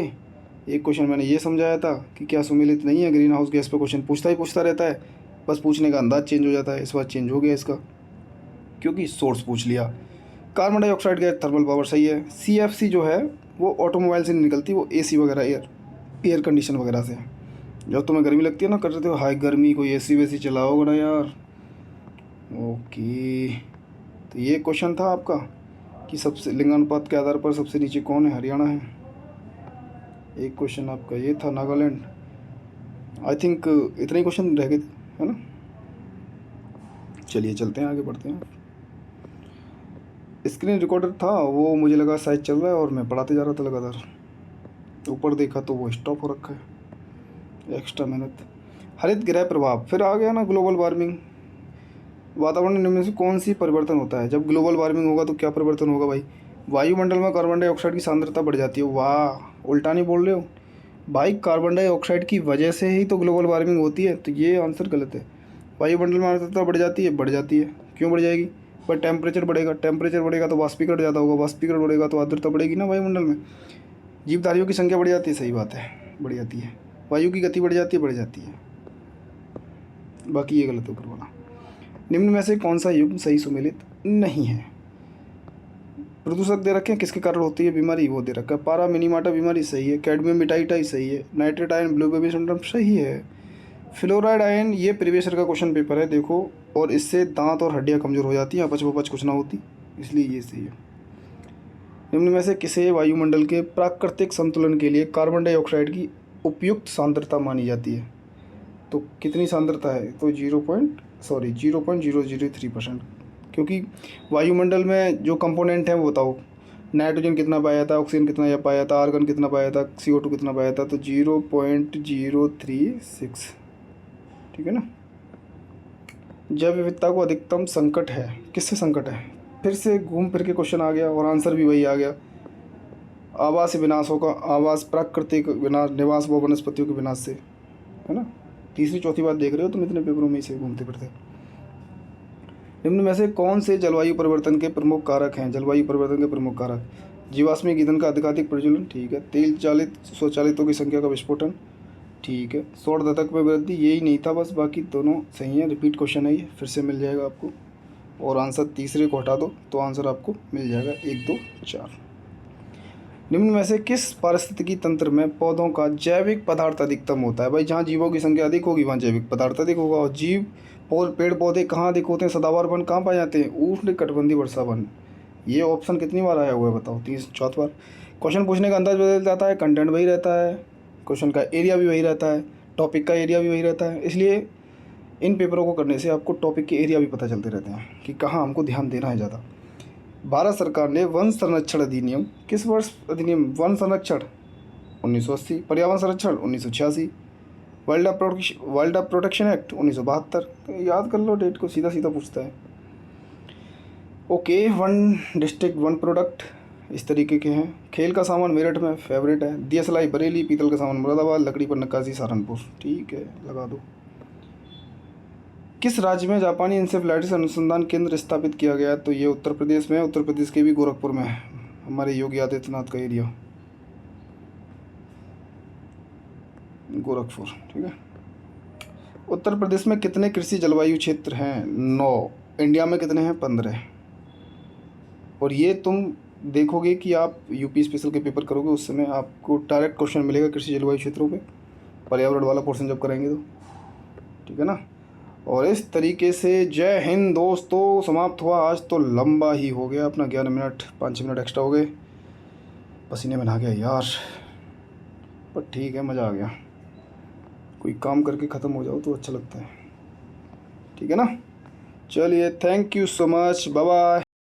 [SPEAKER 1] एक क्वेश्चन मैंने ये समझाया था कि क्या सुमेलित नहीं है, ग्रीन हाउस गैस पर क्वेश्चन पूछता रहता है, बस पूछने का अंदाज चेंज हो जाता है, इस बार चेंज हो गया इसका क्योंकि सोर्स पूछ लिया। Carbon dioxide gas thermal power सही है। CFC जो है वो ऑटोमोबाइल से नहीं निकलती, वो AC वगैरह एयर कंडीशन वगैरह से। जब तुम्हें गर्मी लगती है ना, कर रहे हो हाई गर्मी, कोई AC वेसी चलाओगे ना यार, ओके। तो ये क्वेश्चन था आपका कि सबसे लिंगानुपात के आधार पर सबसे नीचे कौन है, हरियाणा है। एक क्वेश्चन आपका ये था नागालैंड। आई थिंक इतने ही क्वेश्चन रह गए थे, है ना। चलिए चलते हैं, आगे बढ़ते हैं। स्क्रीन रिकॉर्डर था वो, मुझे लगा शायद चल रहा है और मैं पढ़ाते जा रहा था लगातार, ऊपर देखा तो वो स्टॉप हो रखा है, एक्स्ट्रा मेहनत। हरित गृह प्रभाव, फिर आ गया ना ग्लोबल वार्मिंग। वातावरण में से कौन सी परिवर्तन होता है, जब ग्लोबल वार्मिंग होगा तो क्या परिवर्तन होगा भाई, वायुमंडल में कार्बन डाइऑक्साइड की सांद्रता बढ़ जाती है। वाह, उल्टा नहीं बोल रहे हो भाई, कार्बन डाइऑक्साइड की वजह से ही तो ग्लोबल वार्मिंग होती है, तो ये आंसर गलत है। वायुमंडल में आर्द्रता बढ़ जाती है, क्यों बढ़ जाएगी, पर टेम्परेचर बढ़ेगा तो वाष्पीकरण ज़्यादा होगा, वाष्पीकरण बढ़ेगा तो आर्द्रता बढ़ेगी ना वायुमंडल में। जीवधारियों की संख्या बढ़ जाती है, सही बात है, बढ़ जाती है। वायु की गति बढ़ जाती है, बाकी ये गलत ऊपर वाला। निम्न में से कौन सा युग्म सही सुमेलित नहीं है, प्रदूषक दे रखे हैं, किसके कारण होती है बीमारी, वो दे रखा है। पारा मिनीमाटा बीमारी सही है, कैडमियम मिटाइटाई सही है, nitrate ion blue baby syndrome सही है, फ्लोराइड आयन ये प्रीवियस ईयर का क्वेश्चन पेपर है देखो, और इससे दांत और हड्डियां कमज़ोर हो जाती हैं, अपच वपच कुछ ना होती, इसलिए ये सही है। निम्न में से किसे वायुमंडल के प्राकृतिक संतुलन के लिए कार्बन डाइऑक्साइड की उपयुक्त सांद्रता मानी जाती है, तो कितनी सांद्रता है, तो 0.003%, क्योंकि वायुमंडल में जो कंपोनेंट हैं वो बताओ, नाइट्रोजन कितना पाया था, ऑक्सीजन कितना पाया था, आर्गन कितना पाया था, CO2 कितना पाया था, तो 0.036। ठीक है ना। जैव विविधता को अधिकतम संकट है, किससे संकट है? फिर से घूम फिर के क्वेश्चन आ गया और आंसर भी वही आ गया। आवास विनाश होगा, आवास प्राकृतिक विनाश, निवास व वनस्पतियों के विनाश से, है ना। तीसरी चौथी बात देख रहे हो तुम इतने पेपरों में से घूमते फिरते। निम्न में से कौन से जलवायु परिवर्तन के प्रमुख कारक हैं? जलवायु परिवर्तन के प्रमुख कारक, जीवाश्मिक ईंधन का अधिकाधिक प्रज्वलन, ठीक है। तेल चालित स्वचालितों की संख्या का विस्फोटन, ठीक है। सौर दशक में वृद्धि, यही नहीं था बस, बाकी दोनों सही है। रिपीट क्वेश्चन है ये, फिर से मिल जाएगा आपको। और आंसर तीसरे को हटा दो तो आंसर आपको मिल जाएगा 1, 2, 4। निम्न में से किस पारिस्थितिकी तंत्र में पौधों का जैविक पदार्थ अधिकतम होता है? भाई जहाँ जीवों की संख्या अधिक होगी वहाँ जैविक पदार्थ अधिक होगा। और पेड़ पौधे कहाँ अधिक होते हैं? सदाबहार वन कहाँ पाए जाते हैं? उष्ण कटिबंधीय वर्षा वन। ये ऑप्शन कितनी बार आया हुआ है बताओ? 3-4 बार। क्वेश्चन पूछने का अंदाज बदल जाता है, कंटेंट वही रहता है, क्वेश्चन का एरिया भी वही रहता है, टॉपिक का एरिया भी वही रहता है। इसलिए इन पेपरों को करने से आपको टॉपिक के एरिया भी पता चलते रहते हैं कि कहाँ हमको ध्यान देना है ज़्यादा। भारत सरकार ने वन संरक्षण अधिनियम, किस वर्ष अधिनियम? वन संरक्षण 1980, पर्यावरण संरक्षण 1986, वाइल्ड लाइफ प्रोटेक्शन एक्ट 1972। तो याद कर लो डेट को, सीधा सीधा पूछता है। Okay, one district one product इस तरीके के हैं। खेल का सामान मेरठ में फेवरेट है, दियसलाई बरेली, पीतल का सामान मुरादाबाद, लकड़ी पर नक्काशी सहारनपुर। ठीक है, लगा दो। किस राज्य में जापानी इंसेफ्लाइटिस अनुसंधान केंद्र स्थापित किया गया? तो ये उत्तर प्रदेश में, उत्तर प्रदेश के भी गोरखपुर में है, हमारे योगी आदित्यनाथ का एरिया, गोरखपुर। ठीक है। उत्तर प्रदेश में कितने कृषि जलवायु क्षेत्र हैं? 9। इंडिया में कितने हैं? 15। और ये तुम देखोगे कि आप यूपी स्पेशल के पेपर करोगे उस समय आपको डायरेक्ट क्वेश्चन मिलेगा कृषि जलवायु क्षेत्रों पे, पर्यावरण वाला पोर्शन जब करेंगे तो। ठीक है ना। और इस तरीके से जय हिंद दोस्तों, समाप्त हुआ। आज तो लंबा ही हो गया अपना, 11 मिनट, 5-6 मिनट एक्स्ट्रा हो गए। पसीने में नहा गया यार, पर ठीक है, मज़ा आ गया। कोई काम करके ख़त्म हो जाओ तो अच्छा लगता है। ठीक है ना। चलिए, thank you so much, bye bye.